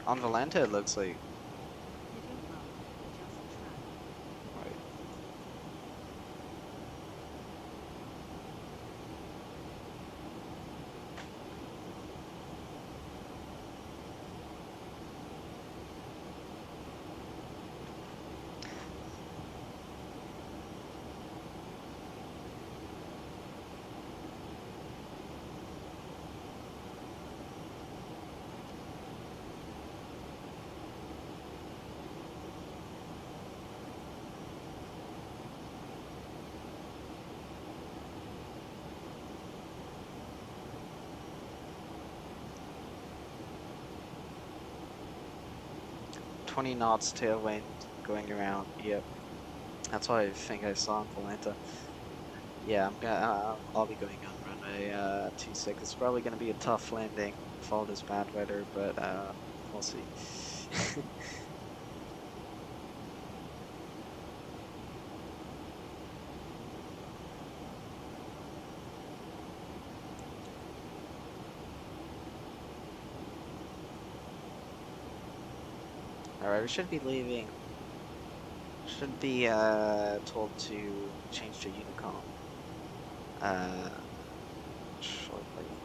On Valenta, it looks like. Right. "20 knots tailwind going around." Yep, that's what I think I saw in Valenta. Yeah, I'll be going on runway 26. It's probably gonna be a tough landing with all this bad weather, but we'll see. Alright, we should be leaving. Should be told to change to Unicom shortly.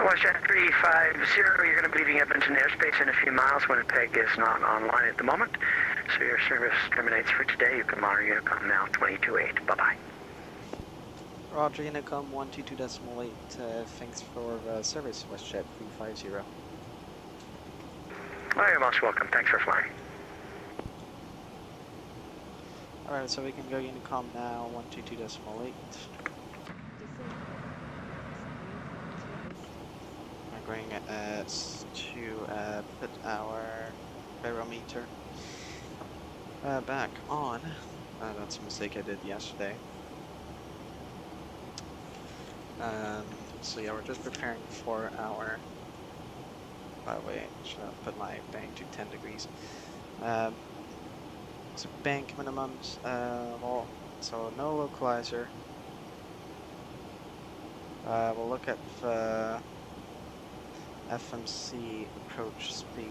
WestJet 350, you're going to be leaving Edmonton airspace in a few miles. Winnipeg is not online at the moment, so your service terminates for today. You can monitor Unicom now 22.8. Bye-bye. Roger, Unicom 122.8. Thanks for service, WestJet 350. Oh, you're most welcome. Thanks for flying. Alright, so we can go Unicom now 122.8. We're going to put our barometer back on. That's a mistake I did yesterday. So yeah, we're just preparing for our, by the way, I should have put my bank to 10 degrees. So bank minimums, well, so no localizer. We'll look at the FMC approach speed.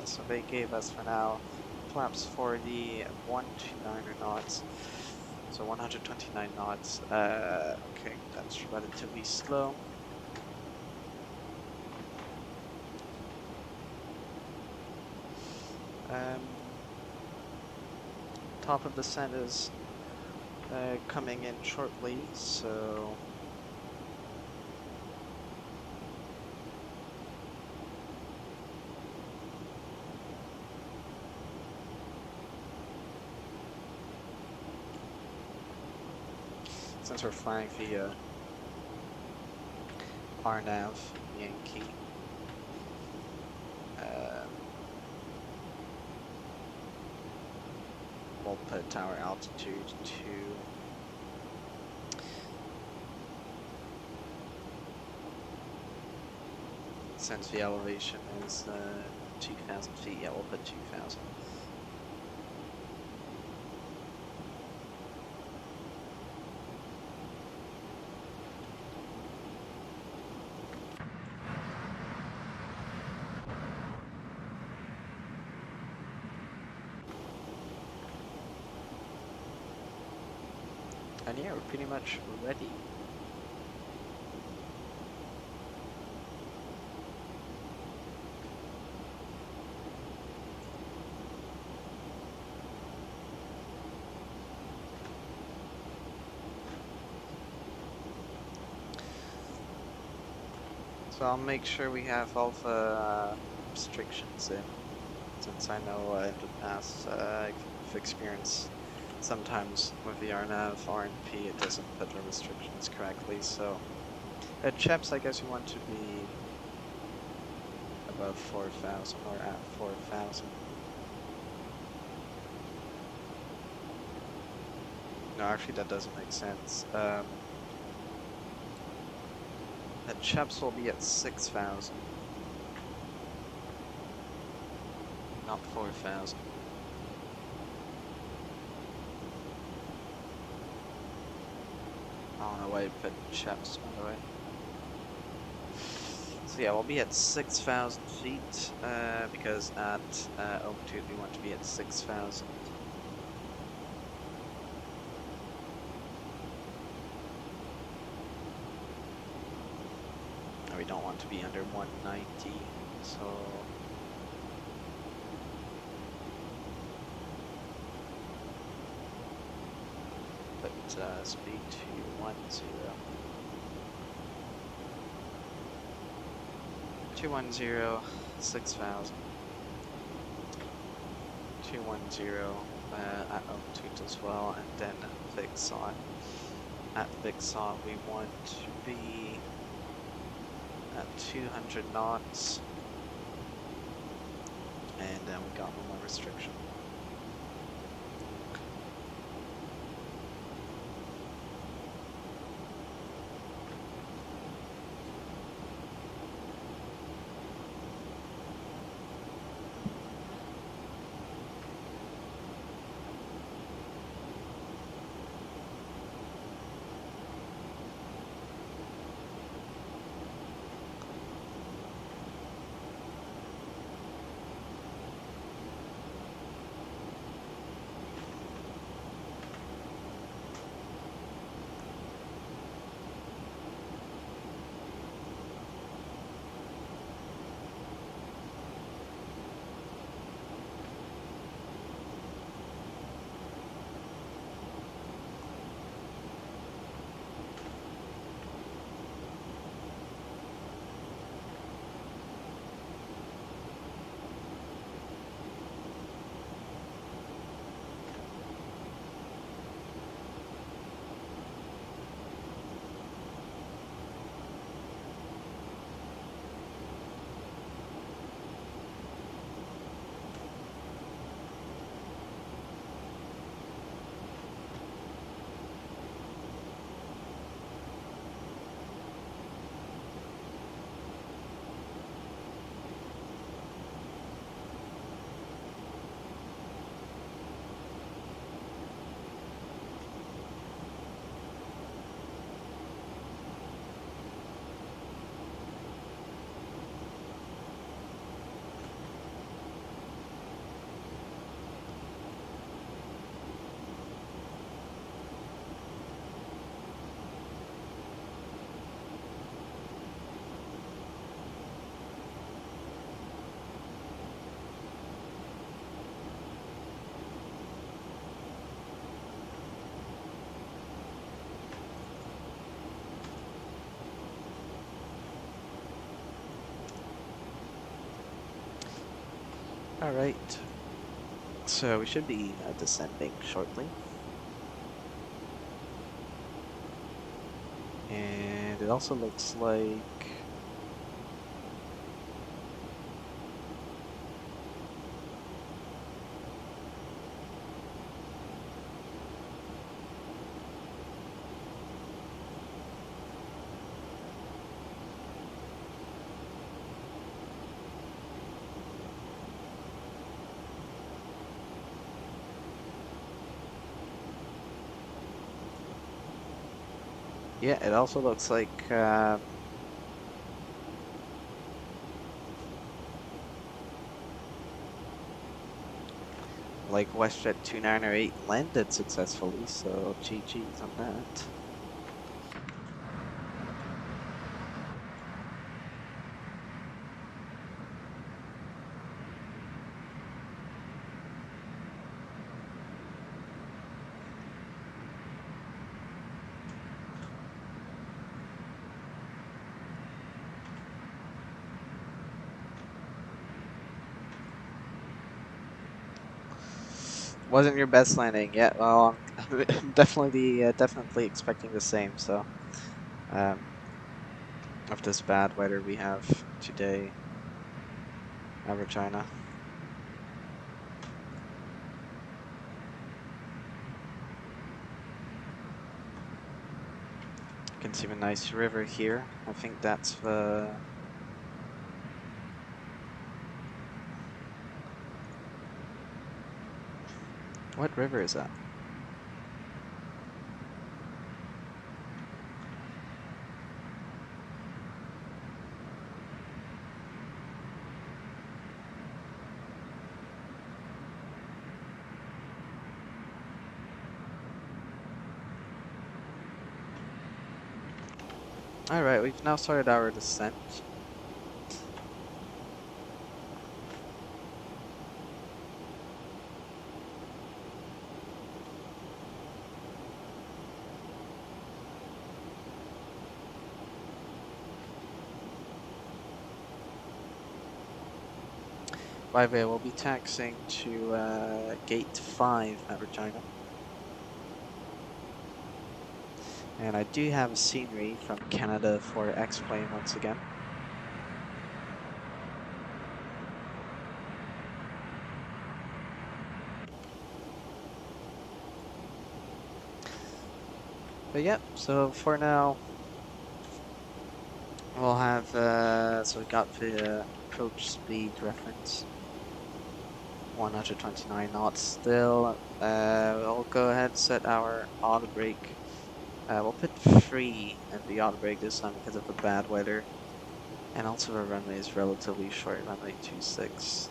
So they gave us for now flaps for the 129 knots. So 129 knots. Okay, that's relatively slow. Top of descent is coming in shortly, so since we're flying via RNAV Yankee, we'll put our altitude to since the elevation is 2,000 feet, yeah, we'll put 2,000. And yeah, we're pretty much ready. So I'll make sure we have all the restrictions in, since I know in the past I've experienced sometimes with the RNAV, RNP, it doesn't put the restrictions correctly, so CHEPs, I guess you want to be above 4,000 or at 4,000. No, actually that doesn't make sense. The CHEPs will be at 6,000, not 4,000. I don't know why you put CHEPs, by the way. So yeah, we'll be at 6,000 feet, because at altitude we want to be at 6,000. And we don't want to be under 190, so... Put speed to 10. 210, 6,000. 210 at altitude as well, and then VIXOT. At VIXOT we want to be at 200 knots, and then we got one more restriction. Alright, so we should be descending shortly. And it also looks like yeah, it also looks like WestJet 2908 landed successfully, so GG's on that. Wasn't your best landing yet? Well, I'm definitely expecting the same. So, of this bad weather we have today, Regina. You can see a nice river here. I think that's the. What river is that? Alright, we've now started our descent. By the way, we'll be taxiing to gate 5 at Regina. And I do have a scenery from Canada for X-Plane once again. But yep, so for now, we'll have, so we got the approach speed reference. 129 knots still. We'll go ahead and set our auto brake. We'll put 3 in the auto brake this time because of the bad weather. And also the runway is relatively short, runway 26.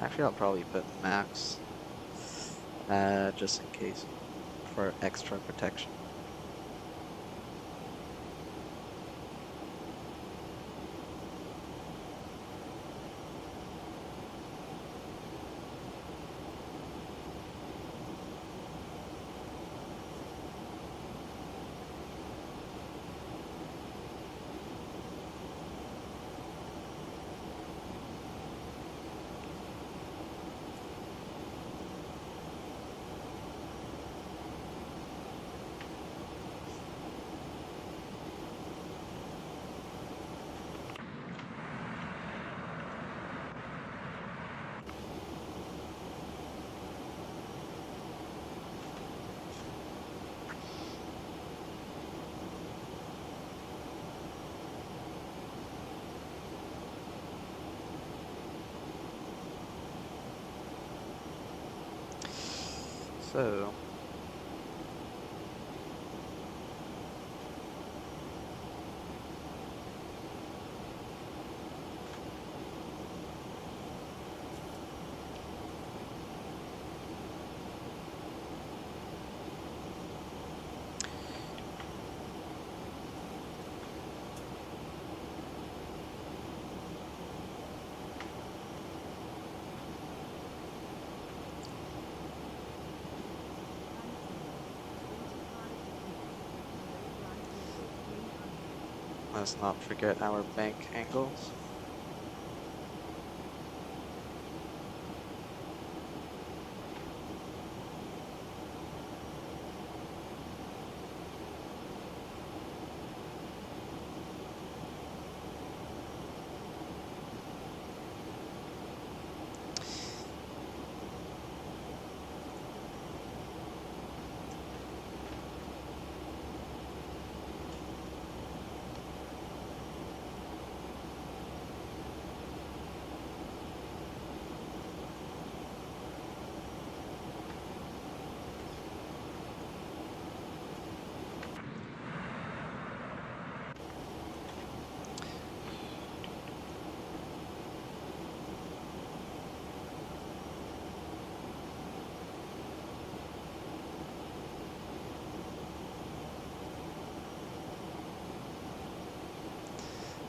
Actually, I'll probably put max, just in case, for extra protection. So, let's not forget our bank angles.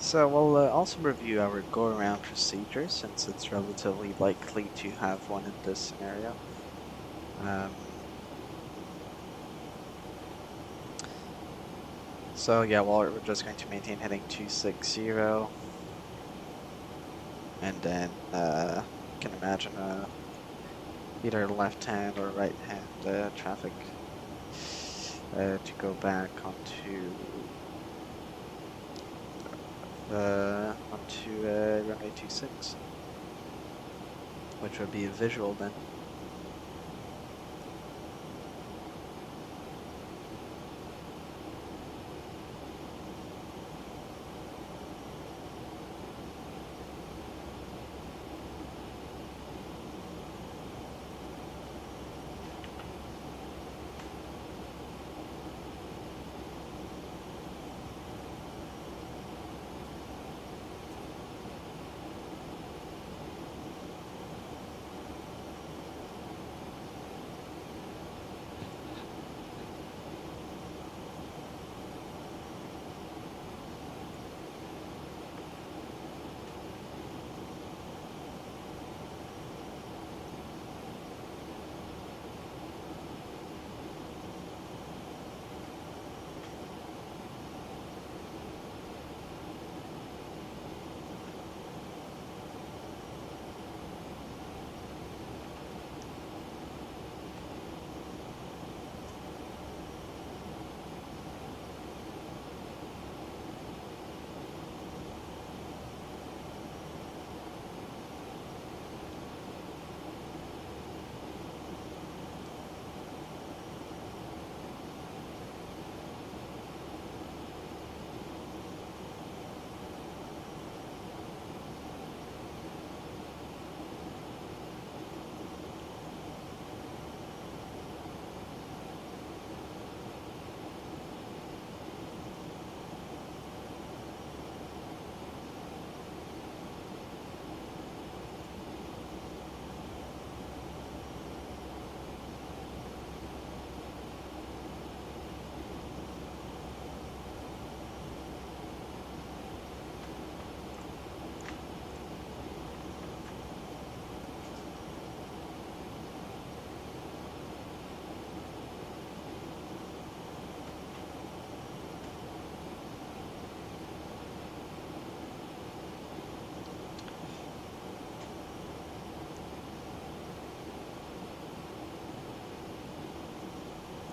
So we'll also review our go-around procedure since it's relatively likely to have one in this scenario. So yeah, well, we're just going to maintain heading 260, and then you can imagine either left-hand or right-hand traffic to go back onto runway 26, which would be a visual then.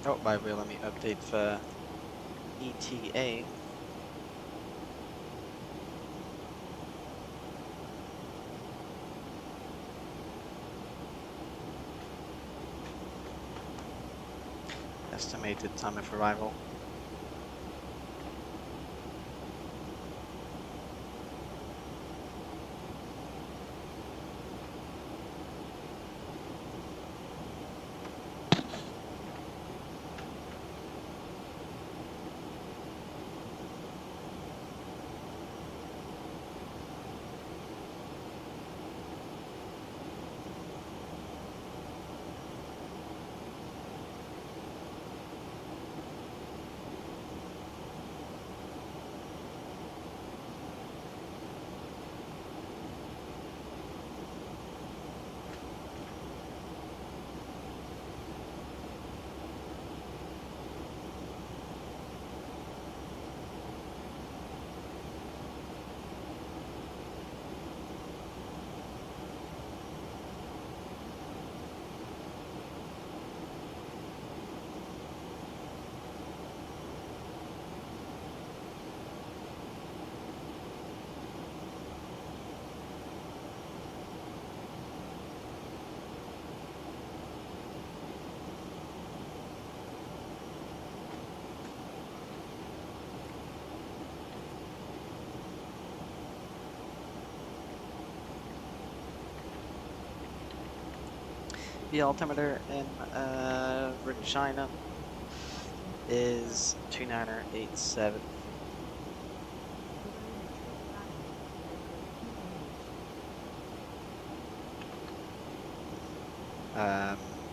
Oh, by the way, let me update the ETA. Estimated time of arrival. The altimeter in Regina is 2987.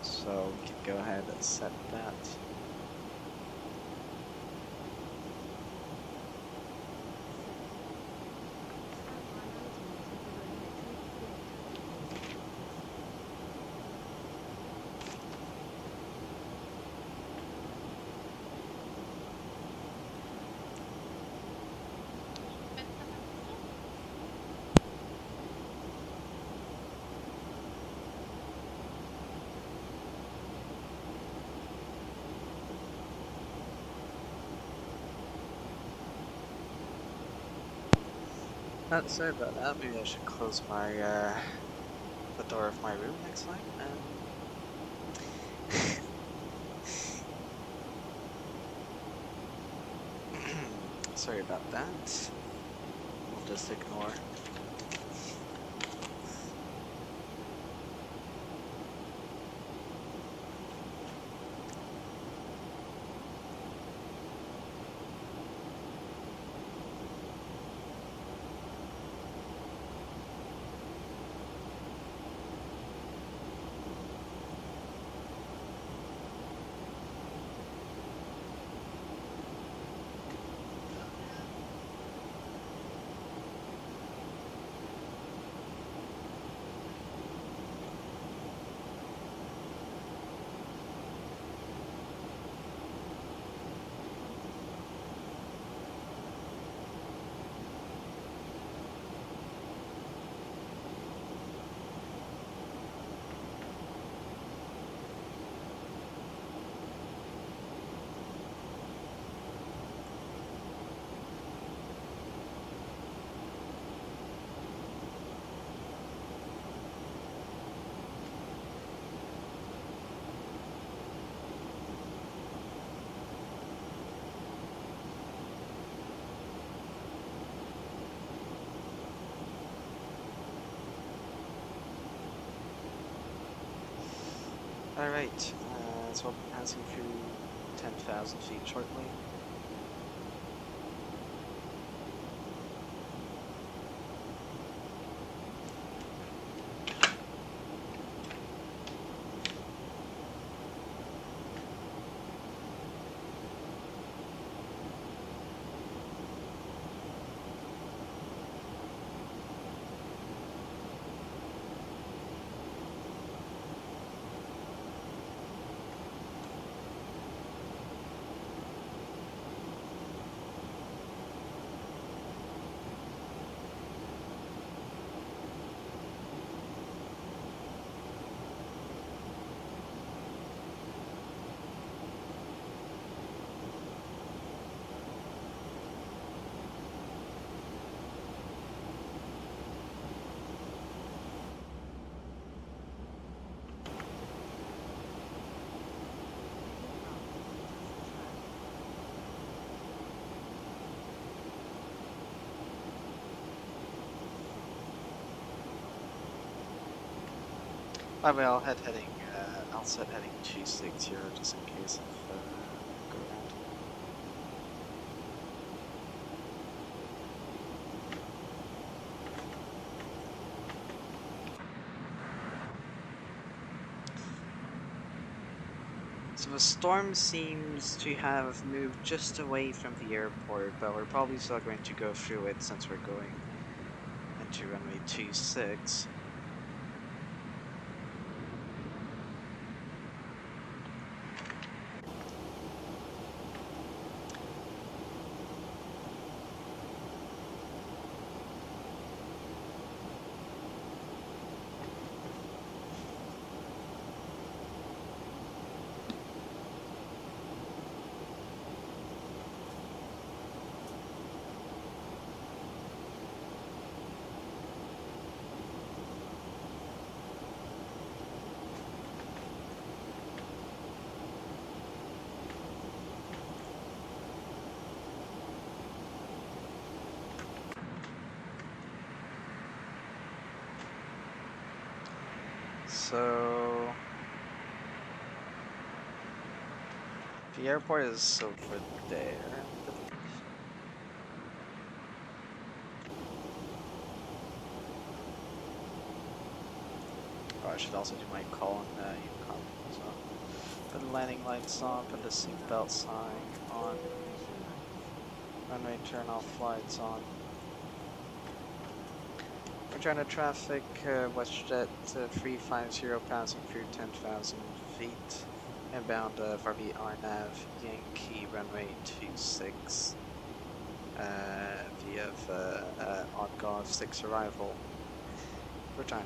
So we can go ahead and set that. Sorry about that. Maybe I should close my the door of my room next time. Sorry about that. We'll just ignore. Alright, so we'll be passing through 10,000 feet shortly. By the way, I'll set heading 260 just in case of go around. So the storm seems to have moved just away from the airport, but we're probably still going to go through it since we're going into runway 26. So the airport is over there. Oh, I should also do my call on Unicom as well. Put the landing lights on, put the seatbelt sign on, runway turn off lights on. Return to traffic, WestJet 350 passing through 10,000 feet. Inbound Varby RNAV Yankee runway 26 via on Golf 6 arrival, Regina.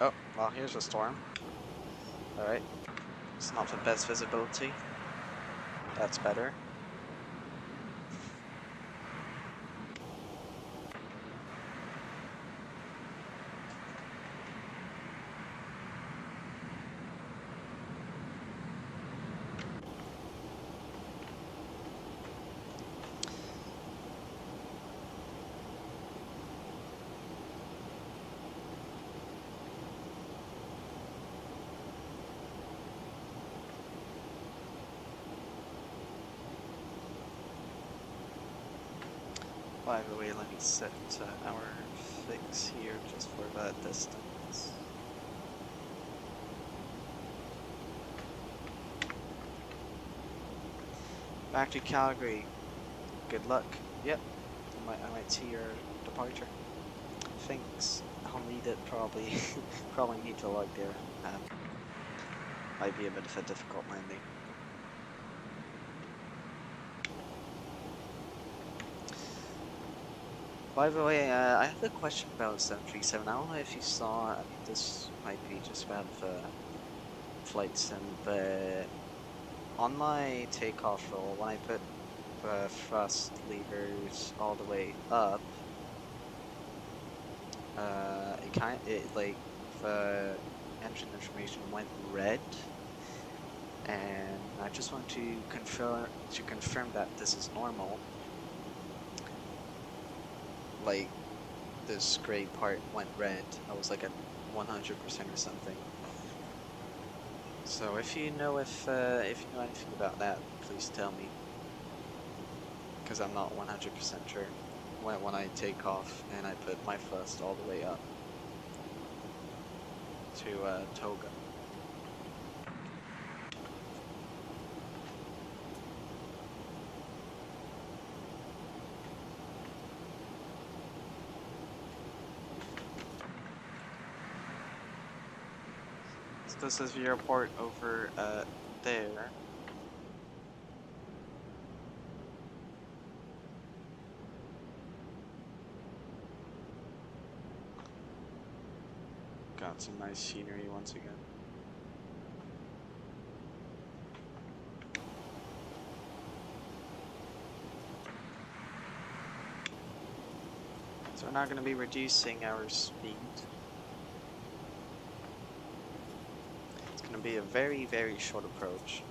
Oh, well, here's a storm. Alright. It's not the best visibility. That's better. By the way, let me set our fix here just for that distance. Back to Calgary. Good luck. Yep, I might see your departure. Thanks. I'll need it probably. Probably need to log there. Might be a bit of a difficult landing. By the way, I have a question about 737. I don't know if you saw, I mean, this might be just about flight sim, but on my takeoff roll, when I put the thrust levers all the way up, like the engine information went red, and I just want to confirm that this is normal. Like, this gray part went red. I was like at 100% or something. So if you know anything about that, please tell me, because I'm not 100% sure when I take off and I put my thrust all the way up to Toga. This is the airport over there. Got some nice scenery once again. So we're not going to be reducing our speed. Be a very, very short approach.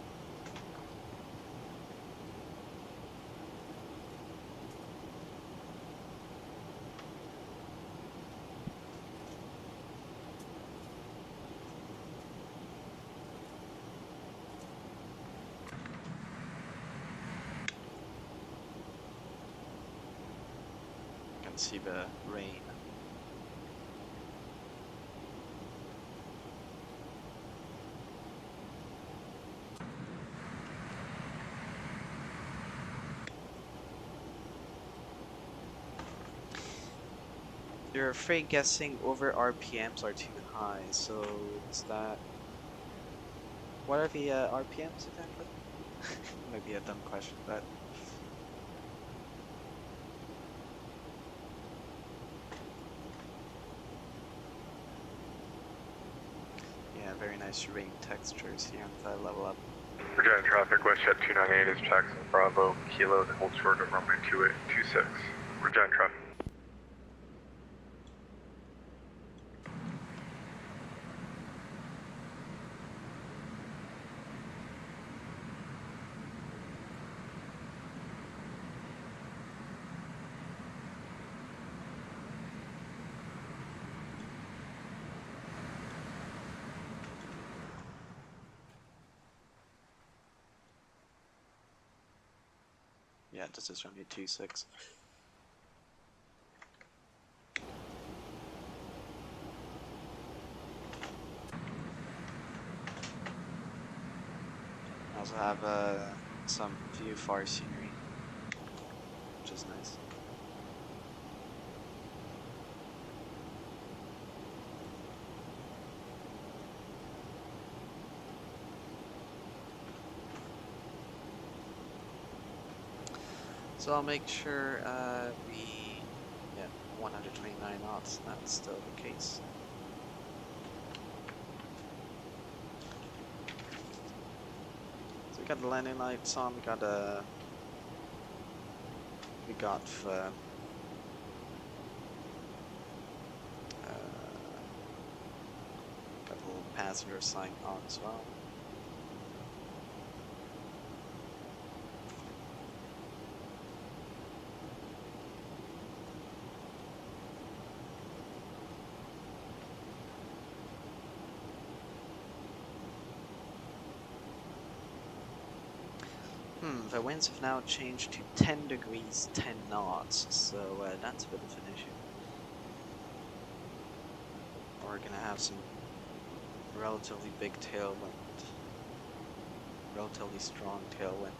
You can see the rain. You're afraid guessing over RPMs are too high, so is that... What are the RPMs exactly? Maybe a dumb question, but... Yeah, very nice rain textures here on the level up. Regina traffic, WestJet 298 is Jackson Bravo, Kilo, that holds short of runway 2826. Regina traffic. Yeah, this is runway 26. I also have some view far scenery, which is nice. So I'll make sure we 129 knots, that's still the case. Got the landing lights on. We got got a little passenger sign on as well. The winds have now changed to 10 degrees, 10 knots, so that's a bit of an issue. We're gonna have some relatively big tailwind, relatively strong tailwind.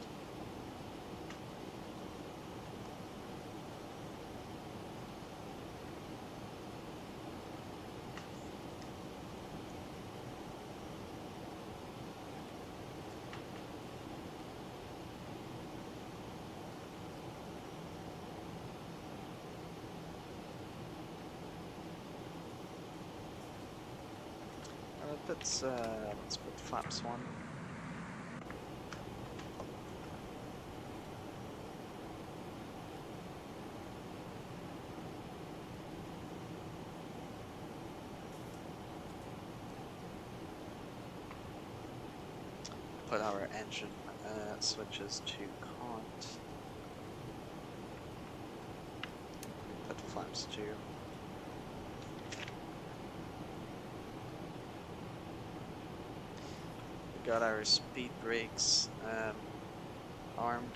Let's put flaps 1. Put our engine switches to cont. Put flaps 2. Got our speed brakes armed.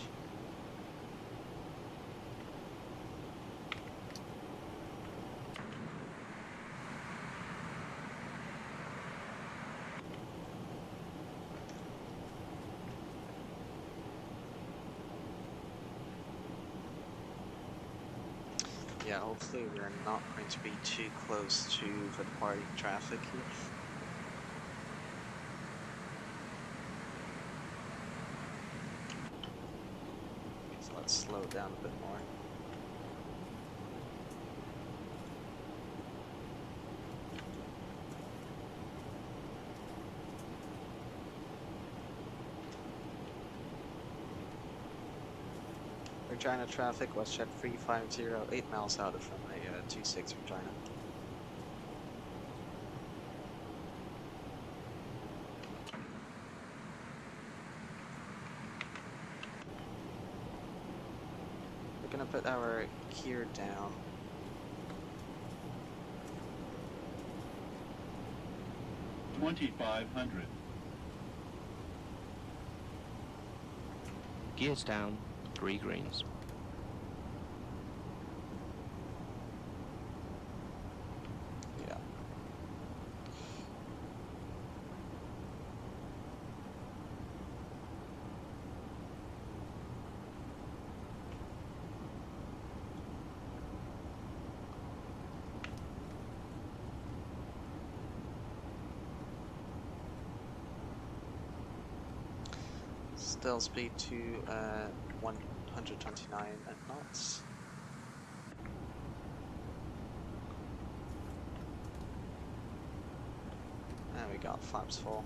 Yeah, hopefully we're not going to be too close to the departing traffic here. Let's slow it down a bit more. Regina traffic, WestJet 350, 8 miles out of runway 26 Regina. Gonna put our gear down. $2,500. Gears down, 3 greens. Yeah. Still speed to 129 knots. And we got flaps full.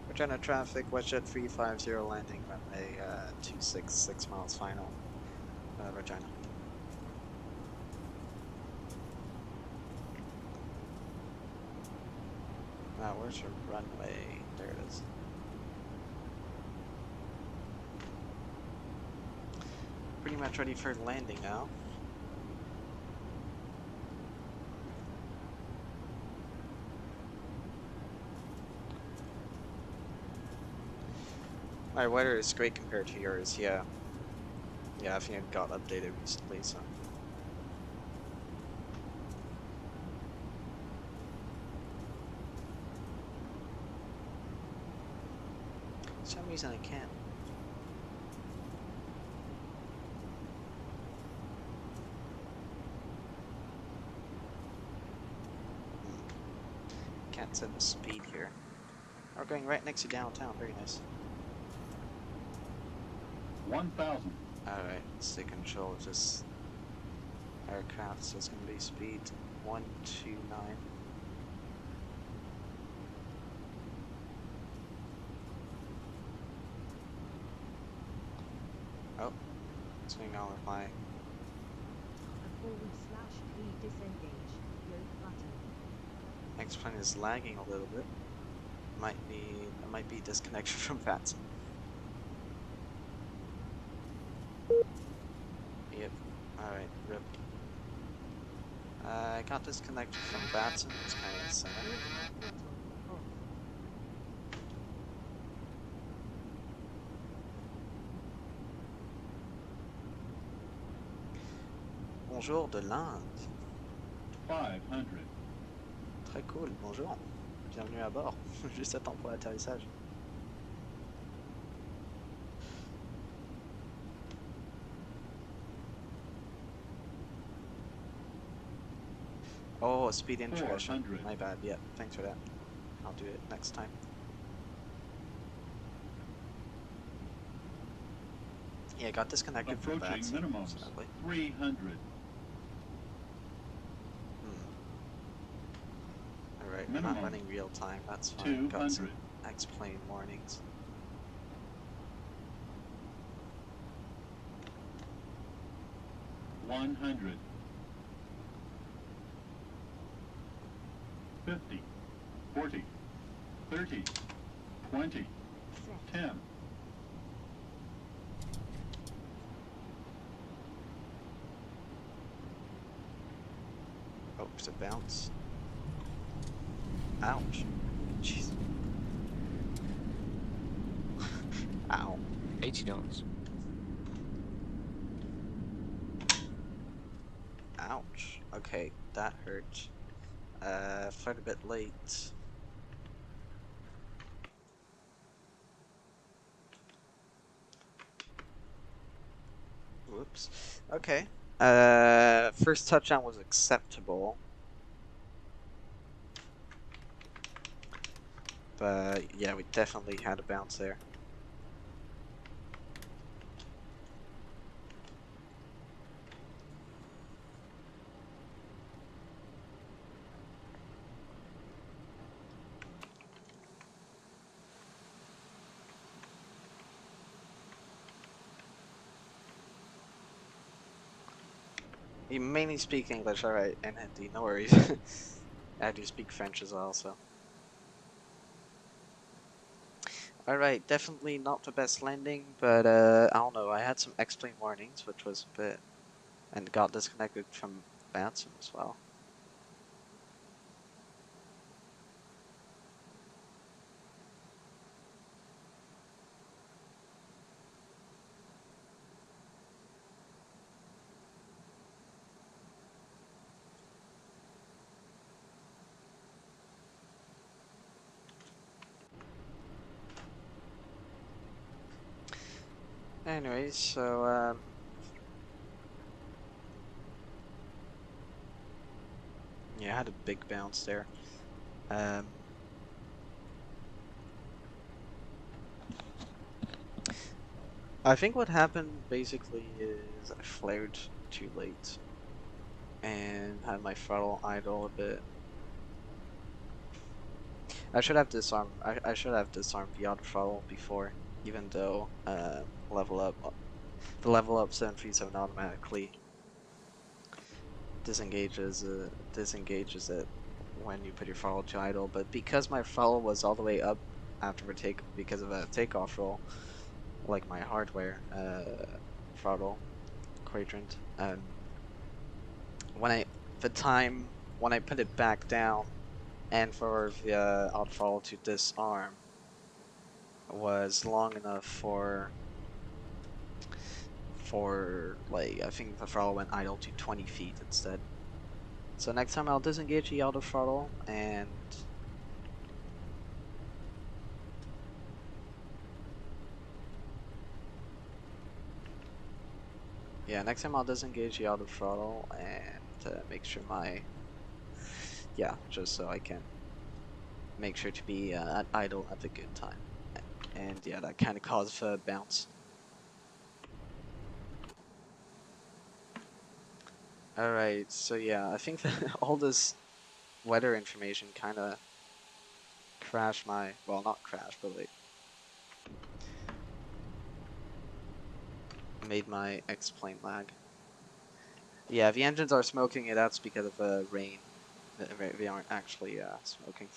Regina traffic, WestJet 350 landing runway 26, 6 miles final. Regina. Now, where's your runway? There it is. Pretty much ready for landing now. My weather is great compared to yours, yeah. Yeah, I think it got updated recently, so. For some reason I can't. Can't set the speed here. We're going right next to downtown, very nice. 1,000. Alright, stick control, just aircraft, so it's going to be speed 129. Oh, what's going on with my... /P disengage, yoke button. Next plane is lagging a little bit. It might be disconnection from VATSIM. Yep. Alright, rip. I got disconnected from VATSIM, it's kind of sad. Bonjour de l'Inde. 500. Très cool, bonjour. Bienvenue à bord. Juste à temps pour l'atterrissage. Oh, speed introduction. 400. My bad. Yeah, thanks for that. I'll do it next time. Yeah, I got disconnected from Approaching VATSIM, minimum sadly. 300. Alright, we're not Minimum running real time, that's fine. Got some 200. X-plane warnings. One 50, 40, 30, 20, 10. Oh, there's a bounce. Ouch. Jeez. Ow. 80 knots. Ouch. Okay, that hurt. Quite a bit late. Whoops. Okay. First touchdown was acceptable. But yeah, we definitely had a bounce there. You mainly speak English, alright, and Hindi, no worries. I do speak French as well, so. Alright, definitely not the best landing, but I don't know, I had some X-plane warnings, which was a bit, and got disconnected from VATSIM as well. Anyways, so yeah, I had a big bounce there. I think what happened basically is I flared too late and had my throttle idle a bit. I should have disarmed. I should have disarmed the auto throttle before, even though the LevelUp 737 automatically disengages it when you put your throttle to idle. But because my throttle was all the way up after because of a takeoff roll, like my hardware throttle quadrant, when I put it back down and for the auto throttle to disarm was long enough for like, I think the throttle went idle to 20 feet instead. So next time I'll disengage the auto throttle and yeah, next time I'll disengage the auto throttle and make sure just so I can make sure to be at idle at the good time. And yeah, that kind of caused a bounce. Alright, so yeah, I think that all this weather information kind of crashed my, well, not crashed, but like made my X-plane lag. Yeah, the engines are smoking, and that's because of rain. They aren't actually smoking.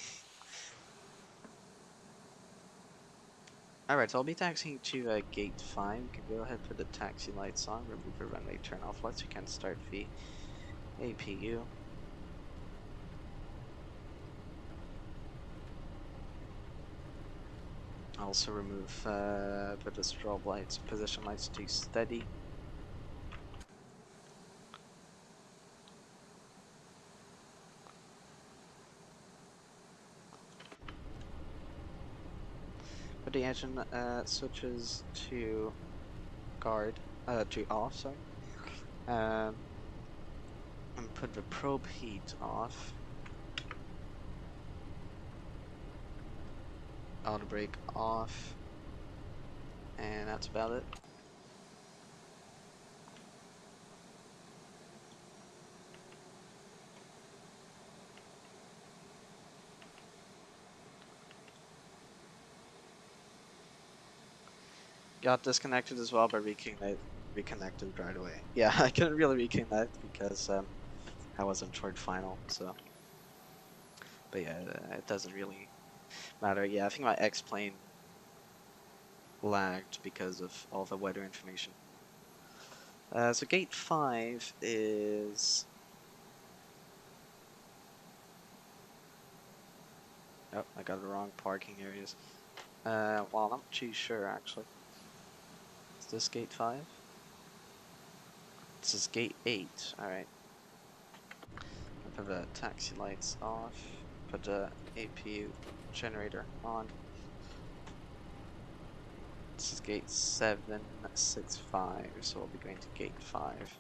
Alright, so I'll be taxiing to gate 5. You can go ahead, put the taxi lights on, remove the runway turn off lights. You can start the APU. Also remove, put the strobe lights, position lights to steady. Put the engine switches to to off, sorry. And put the probe heat off. Auto brake off. And that's about it. Got disconnected as well, but reconnected right away. Yeah, I couldn't really reconnect because I wasn't toward final, so. But yeah, it doesn't really matter. Yeah, I think my X-plane lagged because of all the weather information. So gate 5 is... Oh, I got the wrong parking areas. Well, I'm not too sure actually. Is this gate 5? This is gate 8, alright. Put the taxi lights off, put the APU generator on. This is gate 765, so we'll be going to gate 5.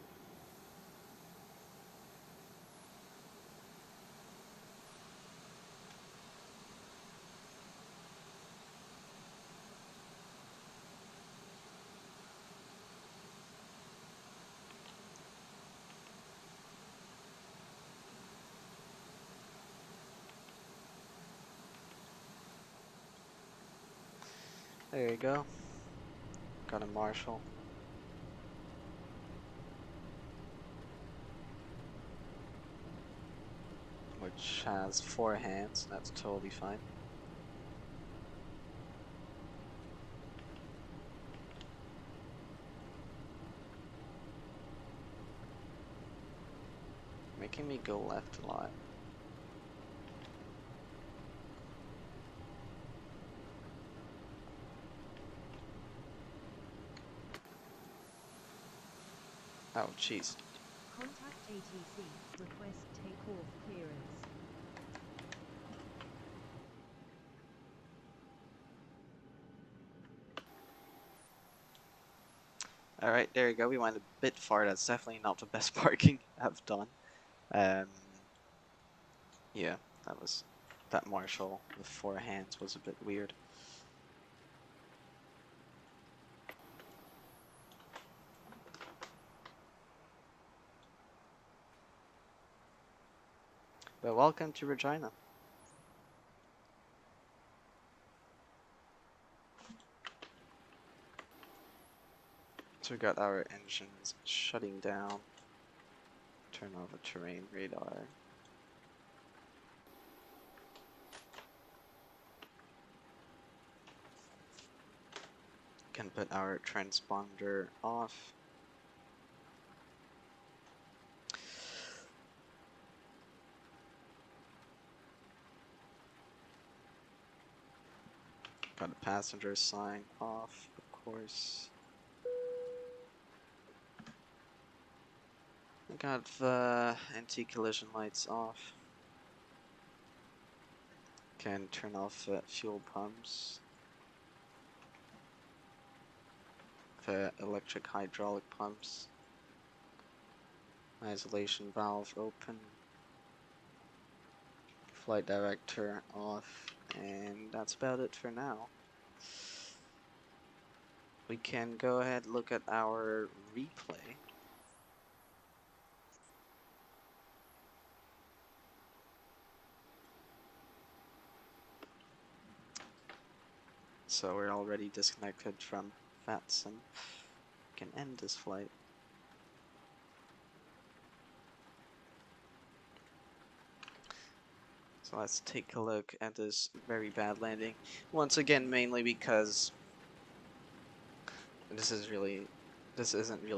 There you go. Got a Marshall. Which has 4 hands, that's totally fine. Making me go left a lot. Oh, jeez. Contact ATC. Request takeoff clearance. Alright, there you go. We went a bit far. That's definitely not the best parking I've done. Yeah, that Marshall with 4 hands was a bit weird. But welcome to Regina. So we got our engines shutting down. Turn on the terrain radar. Can put our transponder off. Got a passenger sign off, of course. I got the anti-collision lights off. Can turn off fuel pumps. The electric hydraulic pumps. Isolation valve open. Flight director off. And that's about it for now. We can go ahead and look at our replay. So we're already disconnected from VATSIM. Can end this flight. So let's take a look at this very bad landing. Once again, mainly because this isn't really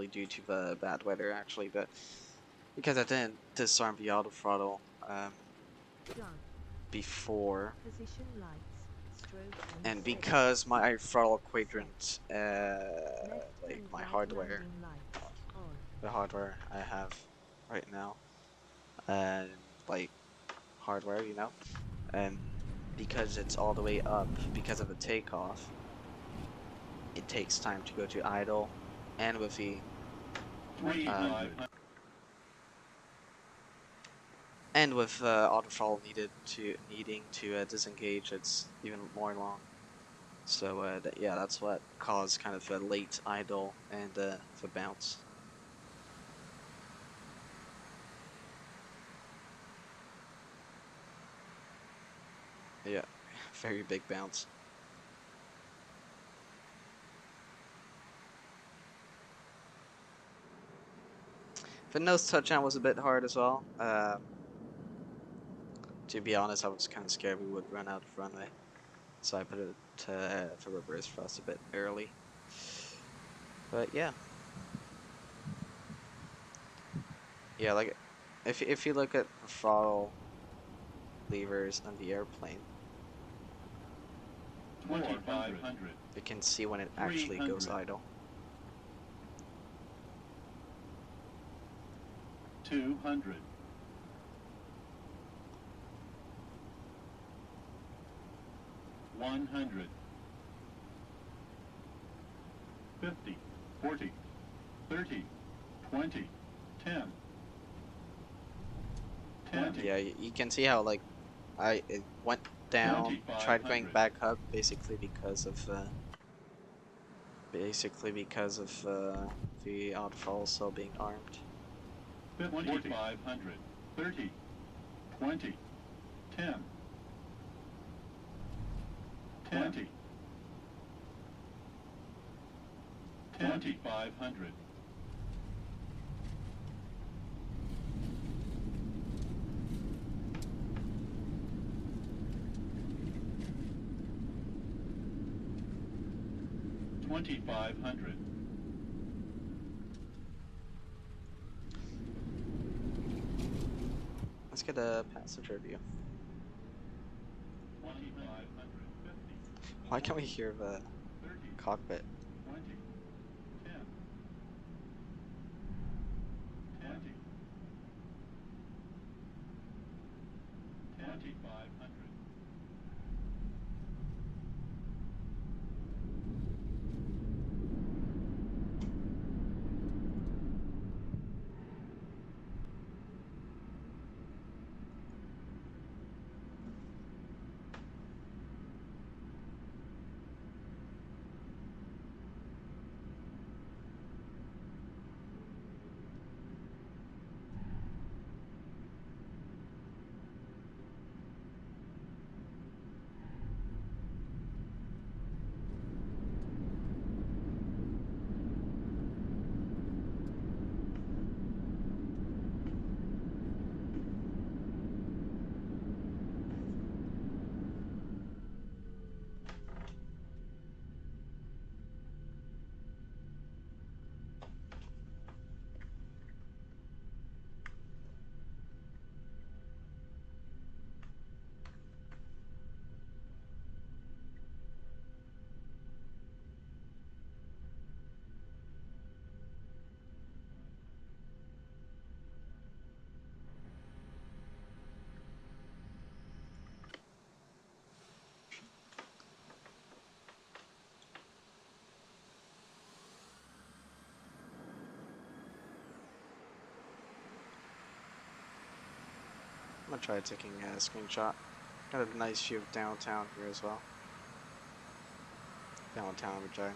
due to the bad weather actually, but because I didn't disarm the auto throttle before, Position lights. Strobe and on because my throttle quadrant, Left like and my right hardware, landing lights on. the hardware I have right now, and like hardware, you know, and because it's all the way up because of the takeoff, it takes time to go to idle, and with the 3,500. and with auto throttle needing to disengage, it's even more long. So yeah, that's what caused kind of a late idle and the bounce. Yeah, very big bounce. The nose touchdown was a bit hard as well. To be honest, I was kind of scared we would run out of runway, so I put it for reverse thrust a bit early. But yeah, like if you look at the throttle levers on the airplane, 2,500. you can see when it actually goes 300. idle. 200. 100. 50. 40. 30. 20. 10. 10. Yeah, you can see how like it went down, tried going 2,500. back up, basically because of the outfall still being armed. 2,500. 30. 20. 10. 20. 2,500. 2,500. Let's get a passenger view. 2,550. Why can't we hear the 30. cockpit? 20. 10. 20. 2,500. I'm gonna try taking a screenshot. Got a nice view of downtown here as well. Downtown Regina.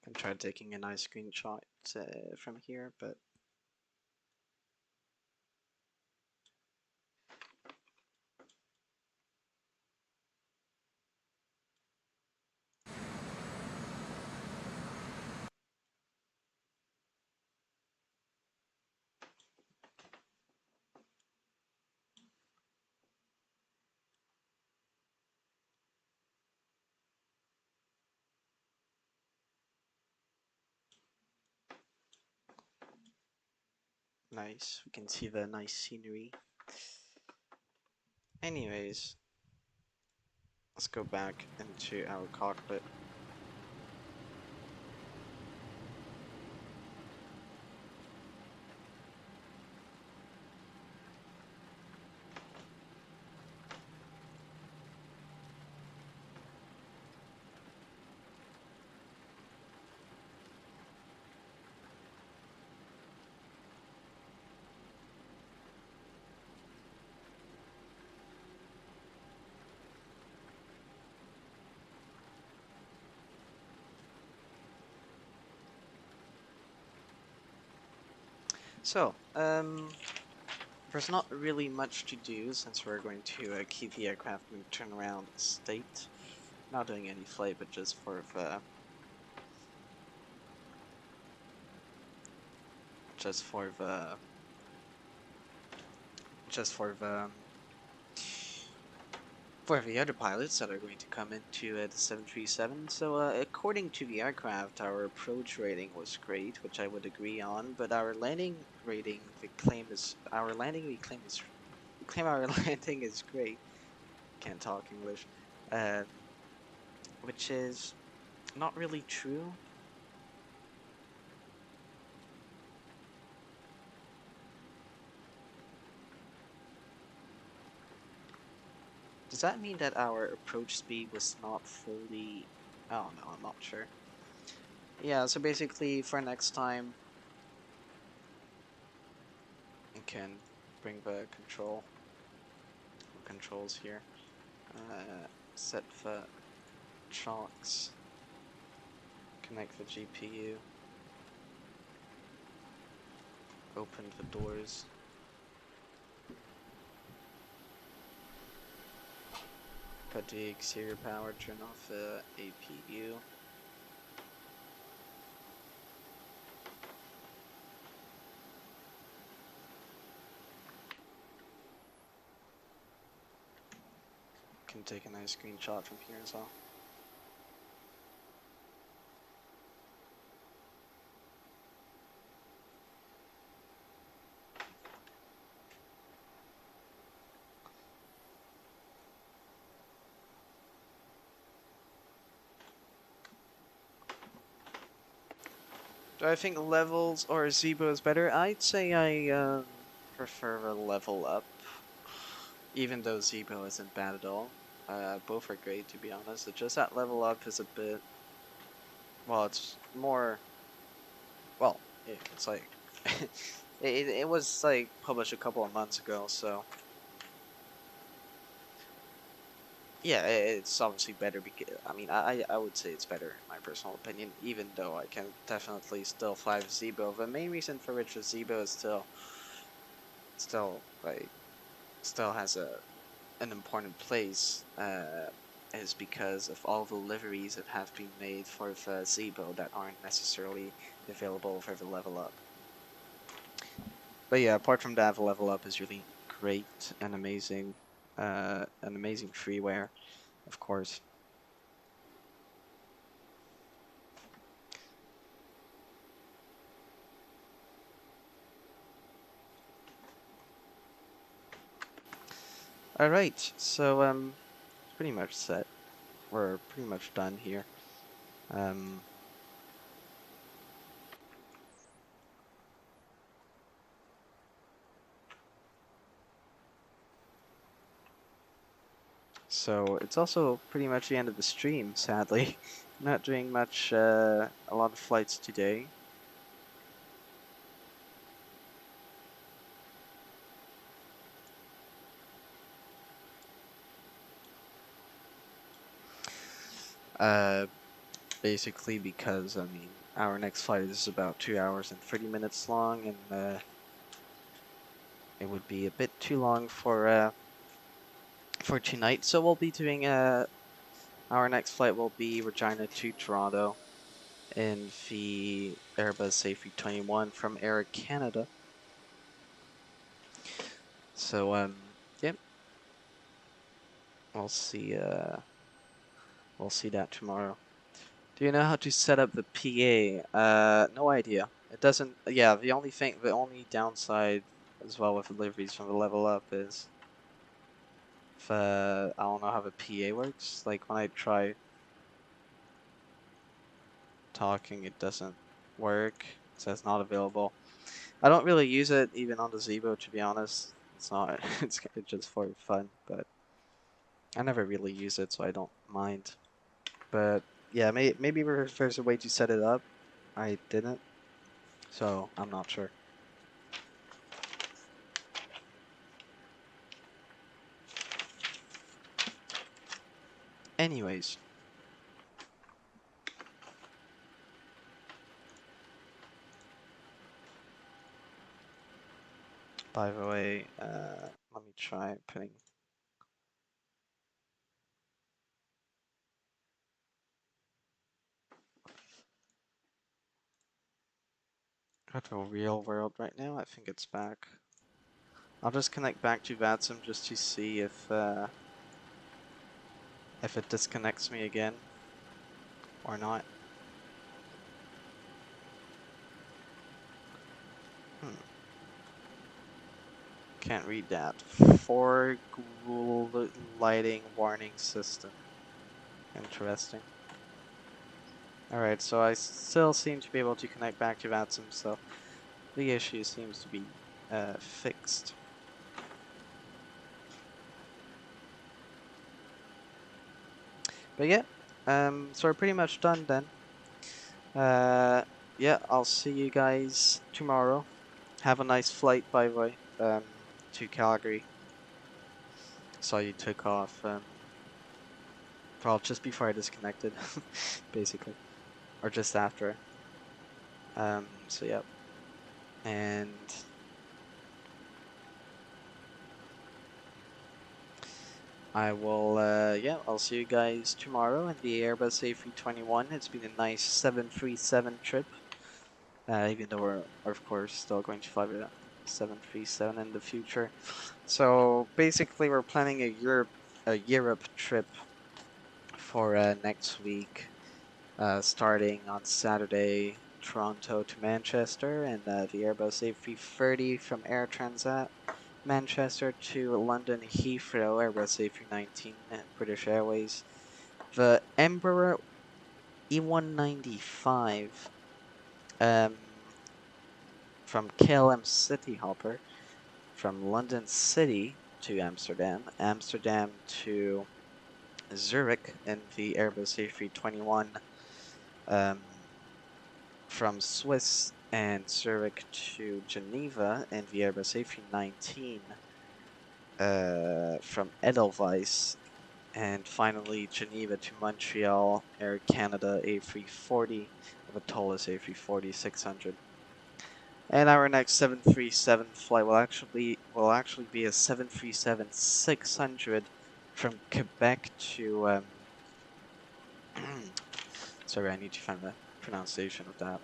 I tried taking a nice screenshot from here, but nice. We can see the nice scenery. Anyways, let's go back into our cockpit. So, there's not really much to do since we're going to keep the aircraft in turnaround state. Not doing any flight, but just for the just for the for the other pilots that are going to come into the 737. So according to the aircraft, our approach rating was great, which I would agree on, but our landing rating, we claim our landing is great. Can't talk English. Which is not really true. Does that mean that our approach speed was not fully... Oh no, I'm not sure. Yeah, so basically for next time, we can bring the controls here. Set the chocks, connect the GPU, open the doors. Cut the exterior power, turn off the APU. Can take a nice screenshot from here as well. Do I think levels or Zebo is better? I'd say I prefer a level up, even though Zebo isn't bad at all. Both are great, to be honest. It's just that level up is a bit, well, it's more, well, it's like, it was like published a couple of months ago, so yeah, it's obviously better because, I mean, I would say it's better in my personal opinion, even though I can definitely still fly with Zebo. The main reason for which the Zebo is still has an important place is because of all the liveries that have been made for the Zebo that aren't necessarily available for the level up. But yeah, apart from that, the level up is really great and amazing, an amazing freeware, of course. Alright, so pretty much set. We're pretty much done here. So it's also pretty much the end of the stream, sadly. Not doing much, a lot of flights today. Basically because, I mean, our next flight is about 2 hours and 30 minutes long, and it would be a bit too long for tonight. So we'll be doing our next flight will be Regina to Toronto in the Airbus A321 from Air Canada. So yep, we'll see that tomorrow. Do you know how to set up the PA? No idea. It doesn't. Yeah, the only downside as well with deliveries from the level up is I don't know how the PA works. Like when I try talking, it doesn't work. It says not available. I don't really use it even on the Zebo, to be honest. It's not. It's just for fun, but I never really use it, so I don't mind. But yeah, maybe there's a way to set it up. I didn't, so I'm not sure. Anyways. By the way, let me try putting. Got to real world right now. I think it's back. I'll just connect back to VATSIM just to see if it disconnects me again or not. Can't read that. For Google lighting warning system. Interesting. Alright, so I still seem to be able to connect back to VATSIM, so the issue seems to be fixed. But yeah, so we're pretty much done then. Yeah, I'll see you guys tomorrow. Have a nice flight, by the way, to Calgary. Saw you took off, well, just before I disconnected, basically, or just after. So yeah, and I will, yeah, I'll see you guys tomorrow in the Airbus A321. It's been a nice 737 trip, even though we're, of course, still going to fly with a 737 in the future. So basically, we're planning a Europe trip for next week, starting on Saturday, Toronto to Manchester, and the Airbus A330 from Air Transat. Manchester to London Heathrow, Airbus A319, British Airways. The Embraer E195 from KLM City Hopper, from London City to Amsterdam, Amsterdam to Zurich in the Airbus A321, from Swiss and Zurich to Geneva in the Airbus A319, from Edelweiss, and finally Geneva to Montreal, Air Canada A340 with a Tollus A340-600. And our next 737 flight will actually be a 737-600 from Quebec to sorry, I need to find the pronunciation of that.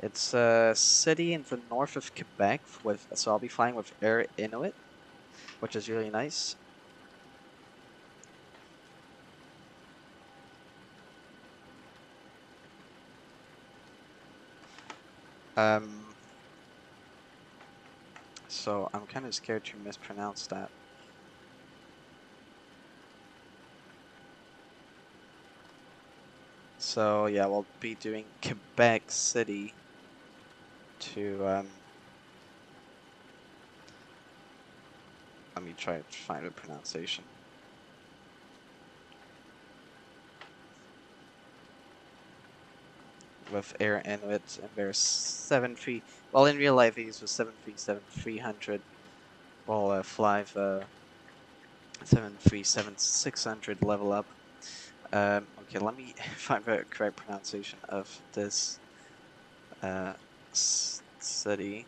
It's a city in the north of Quebec so I'll be flying with Air Inuit, which is really nice. So I'm kind of scared to mispronounce that. So yeah, we'll be doing Quebec City to let me try to find a pronunciation. With Air Inuit and their 73. Well, in real life, these was 737-300. We'll fly the 737-600 level up. I'm Okay, let me find the correct pronunciation of this city.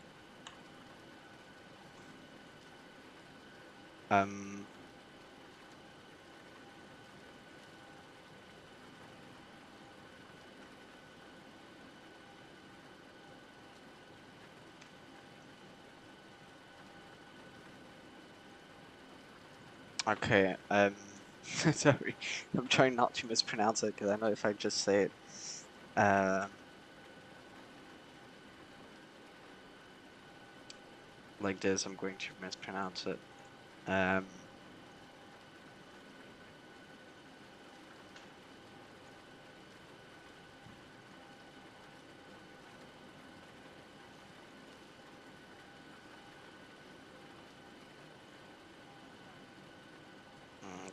Okay, sorry, I'm trying not to mispronounce it because I know if I just say it, like this, I'm going to mispronounce it.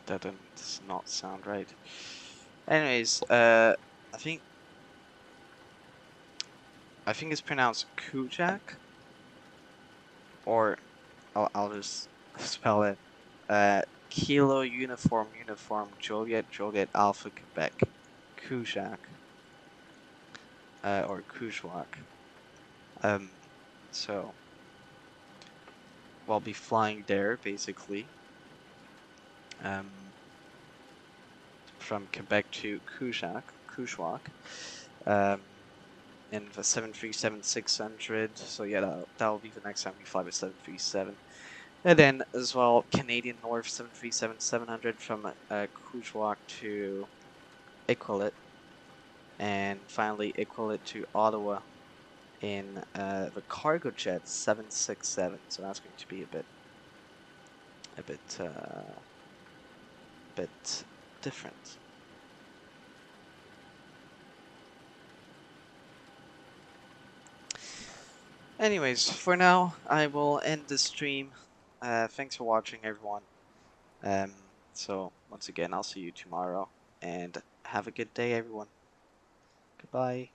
That does not sound right. Anyways, I think it's pronounced Kujak, or I'll just spell it. Kilo Uniform Juliet Alpha Quebec, Kujak, or Kujwak. So we'll be flying there basically. From Quebec to Kujwak. In the 737-600. So yeah, that'll be the next time we fly with 737. And then as well, Canadian North 737-700 from Kujwak to Iqaluit. And finally Iqaluit to Ottawa in the cargo jet 767. So that's going to be a bit different. Anyways, for now, I will end the stream. Thanks for watching, everyone. So, once again, I'll see you tomorrow. And have a good day, everyone. Goodbye.